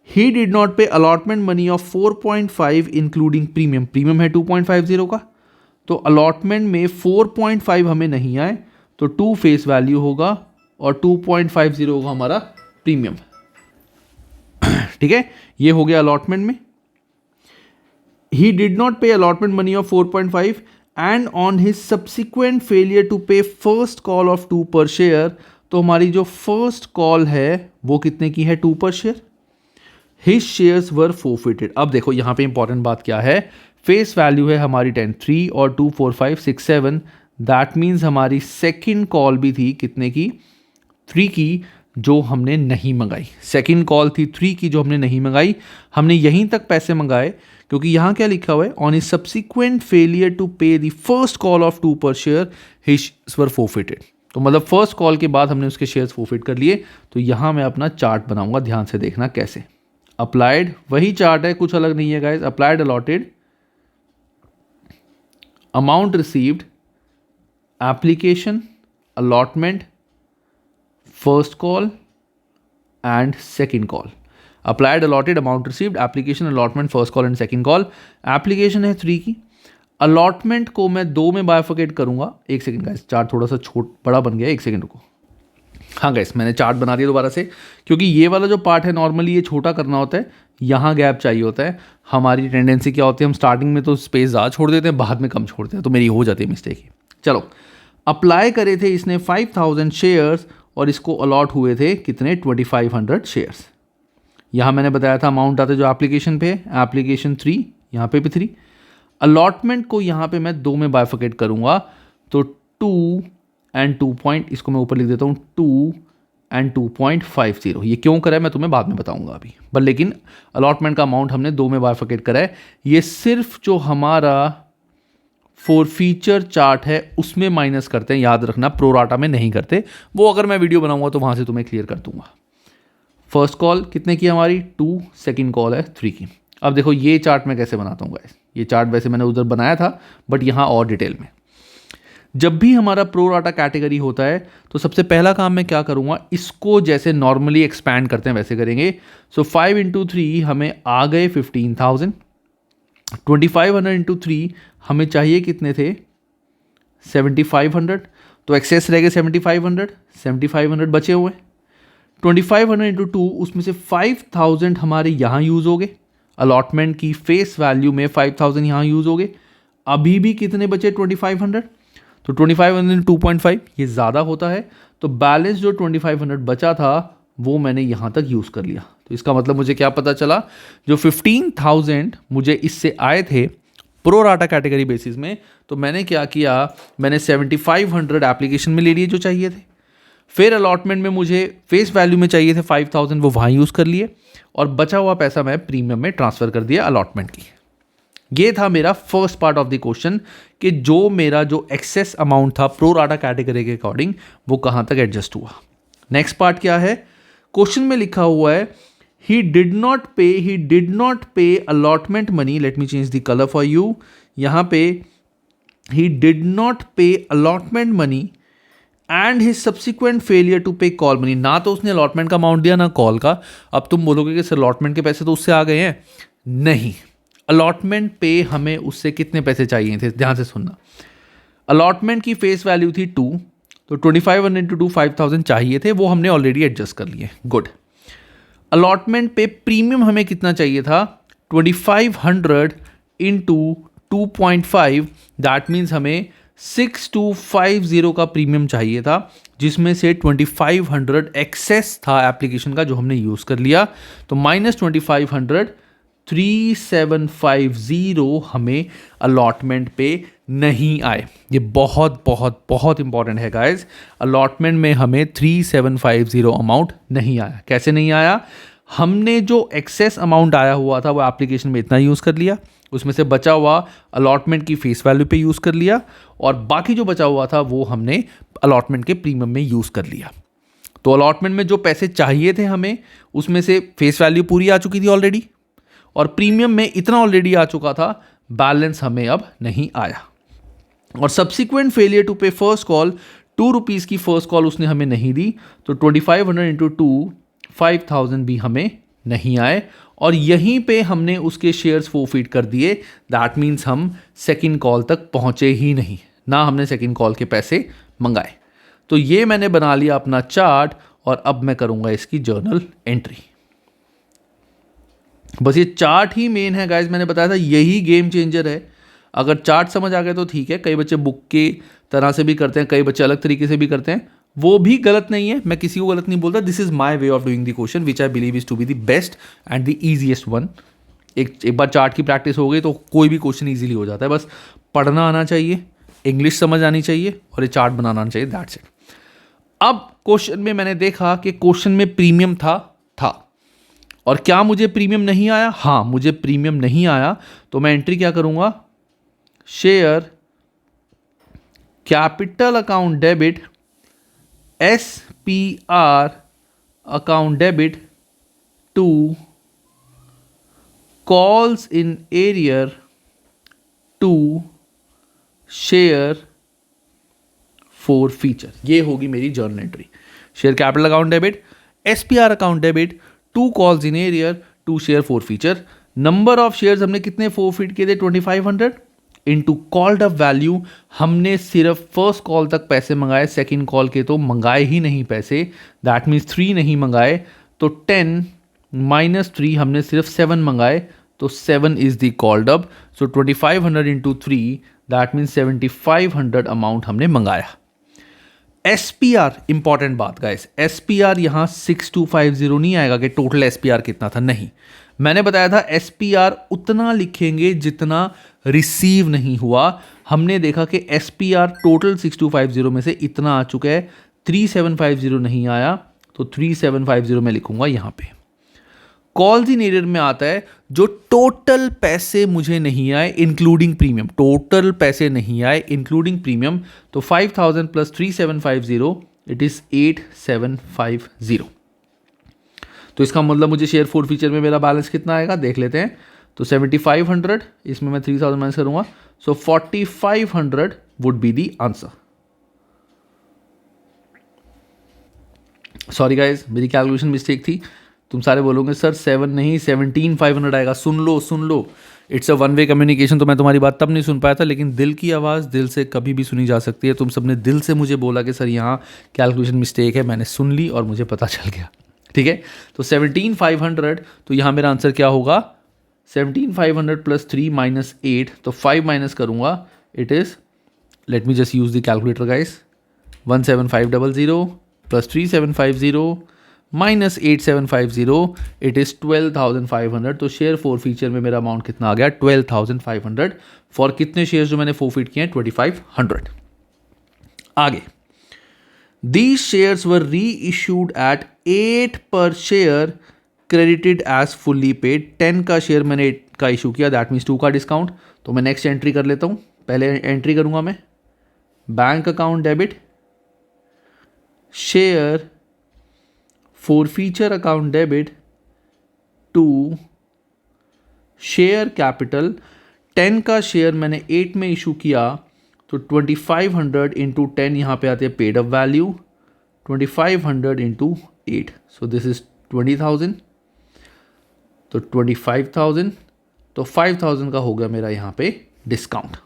Speaker 1: ही did not pay allotment money of 4.5 including premium, premium है 2.50 का। तो अलॉटमेंट में 4.5 हमें नहीं आए तो 2 फेस वैल्यू होगा और 2.50 होगा हमारा प्रीमियम, ठीक है। ये हो गया अलॉटमेंट में। He did not pay allotment money of 4.5 and on his subsequent failure to pay first call of 2 per share, तो हमारी जो फर्स्ट कॉल है वो कितने की है? 2 per share. His shares were forfeited. अब देखो यहाँ पे इंपॉर्टेंट बात क्या है, फेस वैल्यू है हमारी 10, 3 और 2, 4, 5, 6, 7। दैट मीन्स हमारी सेकंड कॉल भी थी कितने की? 3 की, जो हमने नहीं मंगाई। सेकंड कॉल थी 3 की जो हमने नहीं मंगाई। हमने यहीं तक पैसे मंगाए क्योंकि यहाँ क्या लिखा हुआ है, on his subsequent failure to pay the first call of 2 per share his shares were forfeited. तो मतलब फर्स्ट कॉल के बाद हमने उसके शेयर्स फोरफिट कर लिए। तो यहाँ मैं अपना चार्ट बनाऊंगा, ध्यान से देखना कैसे। अप्लाइड वही चार्ट है, कुछ अलग नहीं है guys. Applied allotted, amount received, application, allotment, first call and second call. Applied allotted, amount received, application, allotment, first call and second call. Application है 3 की, अलॉटमेंट को मैं 2 में बाइफर्केट करूंगा। एक सेकंड गाइस, चार्ट थोड़ा सा बड़ा बन गया, एक सेकंड रुको। हाँ गाइस, मैंने चार्ट बना दिया दोबारा से, क्योंकि ये वाला जो पार्ट है नॉर्मली ये छोटा करना होता है, यहाँ गैप चाहिए होता है। हमारी टेंडेंसी क्या होती है, हम स्टार्टिंग में तो स्पेस ज़्यादा छोड़ देते हैं, बाद में कम छोड़ते हैं, तो मेरी हो जाती है मिस्टेक ही। चलो, अप्लाई करे थे इसने 5,000 शेयर्स और इसको अलॉट हुए थे कितने? 2,500 शेयर्स। यहाँ मैंने बताया था अमाउंट आता है जो एप्लीकेशन पे, एप्लीकेशन 3, यहाँ पे भी 3। अलॉटमेंट को यहाँ पे मैं 2 में बाइफर्केट करूँगा, तो 2 एंड 2 पॉइंट, इसको मैं ऊपर लिख देता हूँ 2 एंड 2.50। ये क्यों करा है मैं तुम्हें बाद में बताऊंगा अभी, पर लेकिन अलॉटमेंट का अमाउंट हमने 2 में बाइफर्केट करा है। ये सिर्फ जो हमारा 4 फीचर चार्ट है उसमें माइनस करते हैं, याद रखना, प्रो राटा में नहीं करते। वो अगर मैं वीडियो बनाऊंगा तो वहाँ से तुम्हें क्लियर कर दूंगा। फर्स्ट कॉल कितने की हमारी? 2, सेकेंड कॉल है 3 की। अब देखो ये चार्ट मैं कैसे बनाता हूँ गाइस। ये चार्ट वैसे मैंने उधर बनाया था, बट यहाँ और डिटेल में। जब भी हमारा प्रो राटा कैटेगरी होता है तो सबसे पहला काम मैं क्या करूँगा, इसको जैसे नॉर्मली एक्सपैंड करते हैं वैसे करेंगे। सो 5 × 3 हमें आ गए 15,000। 2,500 × 3 हमें चाहिए कितने थे? 7,500। तो एक्सेस रह गए 7,500 बचे हुए। 2,500 × 2, उसमें से 5,000 हमारे यहाँ यूज़ हो गए। अलॉटमेंट की फेस वैल्यू में 5,000 यहाँ यूज़ हो गए। अभी भी कितने बचे? 2,500। तो 2,500 × 2.5 ये ज़्यादा होता है, तो बैलेंस जो 2,500 बचा था वो मैंने यहाँ तक यूज़ कर लिया। तो इसका मतलब मुझे क्या पता चला, जो 15,000 मुझे इससे आए थे प्रो राटा कैटेगरी बेसिस में, तो मैंने क्या किया, मैंने 7,500 एप्लीकेशन में ले लिए जो चाहिए थे। फिर अलॉटमेंट में मुझे फेस वैल्यू में चाहिए थे 5,000, वो वहाँ यूज़ कर लिए, और बचा हुआ पैसा मैं प्रीमियम में ट्रांसफ़र कर दिया अलॉटमेंट की। ये था मेरा first part of the question कि जो मेरा जो एक्सेस अमाउंट था प्रो राटा कैटेगरी के अकॉर्डिंग वो कहाँ तक एडजस्ट हुआ। नेक्स्ट पार्ट क्या है, क्वेश्चन में लिखा हुआ है he did not pay allotment money, let me change the color for you, यहाँ पे he did not pay allotment money and his subsequent failure to pay call money। ना तो उसने allotment का अमाउंट दिया ना कॉल का। अब तुम बोलोगे कि सर allotment के पैसे तो उससे आ गए हैं, नहीं, allotment पे हमें उससे कितने पैसे चाहिए थे, ध्यान से सुनना। allotment की फेस वैल्यू थी 2, तो 2500 इंटू 2 5000 चाहिए थे, वो हमने ऑलरेडी एडजस्ट कर लिए, गुड। अलॉटमेंट पे प्रीमियम हमें कितना चाहिए था, 2500 इंटू 2.5, दैट मीन्स हमें 6250 का प्रीमियम चाहिए था, जिसमें से 2500 एक्सेस था एप्लीकेशन का जो हमने यूज़ कर लिया, तो माइनस 2500 3750 हमें अलॉटमेंट पे नहीं आए। ये बहुत बहुत बहुत इंपॉर्टेंट है गाइज, अलॉटमेंट में हमें 3750 अमाउंट नहीं आया। कैसे नहीं आया, हमने जो एक्सेस अमाउंट आया हुआ था वो एप्लीकेशन में इतना यूज़ कर लिया, उसमें से बचा हुआ अलॉटमेंट की फेस वैल्यू पे यूज़ कर लिया, और बाकी जो बचा हुआ था वो हमने अलॉटमेंट के प्रीमियम में यूज़ कर लिया। तो अलॉटमेंट में जो पैसे चाहिए थे हमें, उसमें से फेस वैल्यू पूरी आ चुकी थी ऑलरेडी, और प्रीमियम में इतना ऑलरेडी आ चुका था, बैलेंस हमें अब नहीं आया। और subsequent failure to pay first call, 2 rupees की फर्स्ट कॉल उसने हमें नहीं दी, तो 2500 इंटू 2 5000 भी हमें नहीं आए, और यहीं पे हमने उसके शेयर्स फोरफीट कर दिए। दैट मीन्स हम सेकंड कॉल तक पहुंचे ही नहीं, ना हमने सेकंड कॉल के पैसे मंगाए। तो ये मैंने बना लिया अपना चार्ट, और अब मैं करूंगा इसकी जर्नल एंट्री। बस ये चार्ट ही मेन है गाइज, मैंने बताया था यही गेम चेंजर है। अगर चार्ट समझ आ गया तो ठीक है, कई बच्चे बुक की तरह से भी करते हैं, कई बच्चे अलग तरीके से भी करते हैं, वो भी गलत नहीं है, मैं किसी को गलत नहीं बोलता। This is my way of doing the question which I believe is to be the best and the easiest one. एक बार चार्ट की प्रैक्टिस हो गई तो कोई भी क्वेश्चन ईजिली हो जाता है, बस पढ़ना आना चाहिए, इंग्लिश समझ आनी चाहिए, और ये चार्ट बनाना आना चाहिए, दैट्स इट। अब क्वेश्चन में मैंने देखा कि क्वेश्चन में प्रीमियम था, और क्या मुझे प्रीमियम नहीं आया, हाँ मुझे प्रीमियम नहीं आया, तो मैं एंट्री क्या करूंगा, share capital account debit SPR account debit to calls in arrear to share forfeiture. ये होगी मेरी journal entry. Share capital account debit, SPR account debit, 2 calls in arrear, 2 share forfeiture. Number of shares हमने कितने forfeit किए थे, 2500 into called up value, हमने सिर्फ first call तक पैसे मंगाए, सेकंड कॉल के तो मंगाए ही नहीं पैसे, दैट मीन्स 3 नहीं मंगाए, तो 10 माइनस 3 हमने सिर्फ 7 मंगाए, तो 7 is the called up. So 2500 into 3 that means 7500 amount हमने मंगाया। SPR इंपॉर्टेंट बात गाइस, SPR यहाँ 6250 नहीं आएगा कि टोटल SPR कितना था, नहीं, मैंने बताया था SPR उतना लिखेंगे जितना रिसीव नहीं हुआ। हमने देखा कि SPR टोटल 6250 में से इतना आ चुका है, 3750 नहीं आया, तो 3750 में लिखूंगा यहाँ पे। कॉल्स इन एरियर में आता है जो टोटल पैसे मुझे नहीं आए इंक्लूडिंग प्रीमियम, टोटल पैसे नहीं आए इंक्लूडिंग प्रीमियम, तो 5000 प्लस 3750 इट इज 8750। तो इसका मतलब मुझे शेयर फॉर फीचर में मेरा बैलेंस कितना आएगा देख लेते हैं। तो 7500, इसमें मैं 3000 माइनस करूंगा, so 4500 would be the answer. Sorry guys, मेरी कैलकुलेशन मिस्टेक थी। तुम सारे बोलोगे सर 7 नहीं 17500 आएगा, सुन लो, it's a one way communication. तो मैं तुम्हारी बात तब नहीं सुन पाया था, लेकिन दिल की आवाज़ दिल से कभी भी सुनी जा सकती है। तुम सबने दिल से मुझे बोला कि सर यहाँ कैलकुलेशन मिस्टेक है, मैंने सुन ली और मुझे पता चल गया, ठीक है। तो 17500, तो यहाँ मेरा आंसर क्या होगा, 17500 प्लस 3 माइनस 8, तो 5 माइनस करूँगा, it is, late me just use the calculator guys, 17500 plus 3750 minus 8750, it is 12500। तो शेयर फॉर फीचर में मेरा अमाउंट कितना आ गया, 12500 फॉर कितने शेयर्स जो मैंने फोरफीट किए हैं, 2500। आगे, these shares were reissued at 8 per share credited as fully paid, 10 का शेयर मैंने 8 का इशू किया, दैट मीन्स 2 का डिस्काउंट। तो मैं नेक्स्ट एंट्री कर लेता हूँ। पहले एंट्री करूँगा मैं bank account debit, share forfeiture account debit to share capital. 10 का शेयर मैंने 8 में इशू किया, तो 2500 इंटू 10 यहाँ पे आते हैं paid up value, 2500 into 8, so this is 20,000, तो 25,000, तो 5,000 का हो गया मेरा यहाँ पे डिस्काउंट।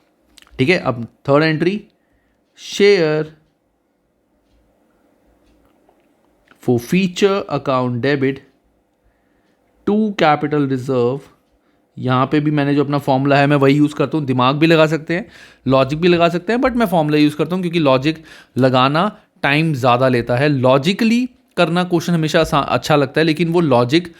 Speaker 1: ठीक है, अब third entry, share forfeiture account debit to capital reserve. यहाँ पे भी मैंने जो अपना फॉर्मूला है मैं वही यूज़ करता हूँ, दिमाग भी लगा सकते हैं, लॉजिक भी लगा सकते हैं, बट मैं फॉर्मूला यूज़ करता हूँ क्योंकि लॉजिक लगाना टाइम ज़्यादा लेता है। लॉजिकली करना क्वेश्चन हमेशा अच्छा लगता है, लेकिन वो लॉजिक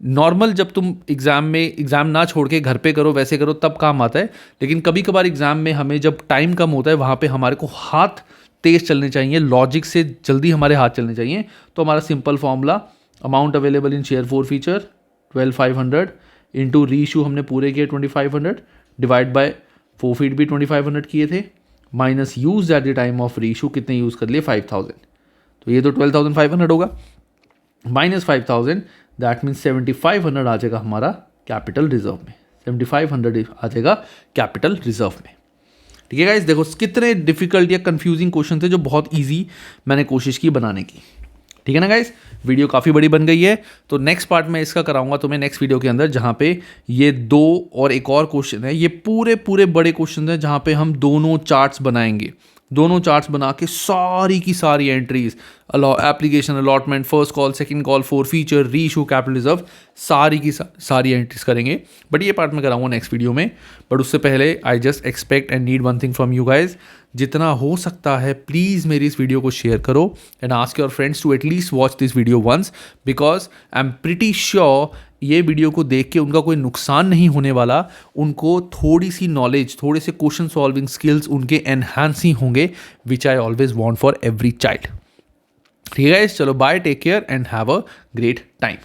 Speaker 1: नॉर्मल जब तुम एग्ज़ाम ना छोड़ के घर पे करो, वैसे करो, तब काम आता है। लेकिन कभी कभार एग्ज़ाम में हमें जब टाइम कम होता है, वहाँ पे हमारे को हाथ तेज़ चलने चाहिए, लॉजिक से जल्दी हमारे हाथ चलने चाहिए। तो हमारा simple formula, amount available in share forfeiture 12,500 into री इशू हमने पूरे किए 2500, डिवाइड बाय फोरफीट भी 2500 किए थे, minus use at the time of re issue कितने यूज़ कर लिए 5000, तो ये तो 12,500 होगा, माइनस 5000, दैट मीन्स 7,500 आ जाएगा हमारा कैपिटल रिजर्व में, 7,500 आ जाएगा कैपिटल रिजर्व में। ठीक है गाइस, देखो कितने डिफिकल्ट या कंफ्यूजिंग क्वेश्चन थे जो बहुत इजी मैंने कोशिश की बनाने की। ठीक है ना गाइस, वीडियो काफ़ी बड़ी बन गई है, तो नेक्स्ट पार्ट में इसका कराऊंगा तुम्हें नेक्स्ट वीडियो के अंदर, जहाँ पे ये 2 और एक और क्वेश्चन है, ये पूरे बड़े क्वेश्चन हैं जहाँ पे हम दोनों चार्ट्स बनाएंगे। दोनों चार्ट्स बना के सारी की सारी entries, application allotment, first call, second call, forfeiture, री इशू, कैपिटल रिजर्व, सारी की सारी एंट्रीज करेंगे। बट ये पार्ट में कराऊंगा नेक्स्ट वीडियो में। बट उससे पहले I just expect and need one thing from you guys, जितना हो सकता है प्लीज़ मेरी इस वीडियो को शेयर करो and ask your friends to at least watch this video once, because I am pretty sure ये वीडियो को देख के उनका कोई नुकसान नहीं होने वाला, उनको थोड़ी सी नॉलेज, थोड़े से क्वेश्चन सॉल्विंग स्किल्स उनके एनहांस ही होंगे, which I always want for every child. ठीक है, चलो bye, take care and have a great time.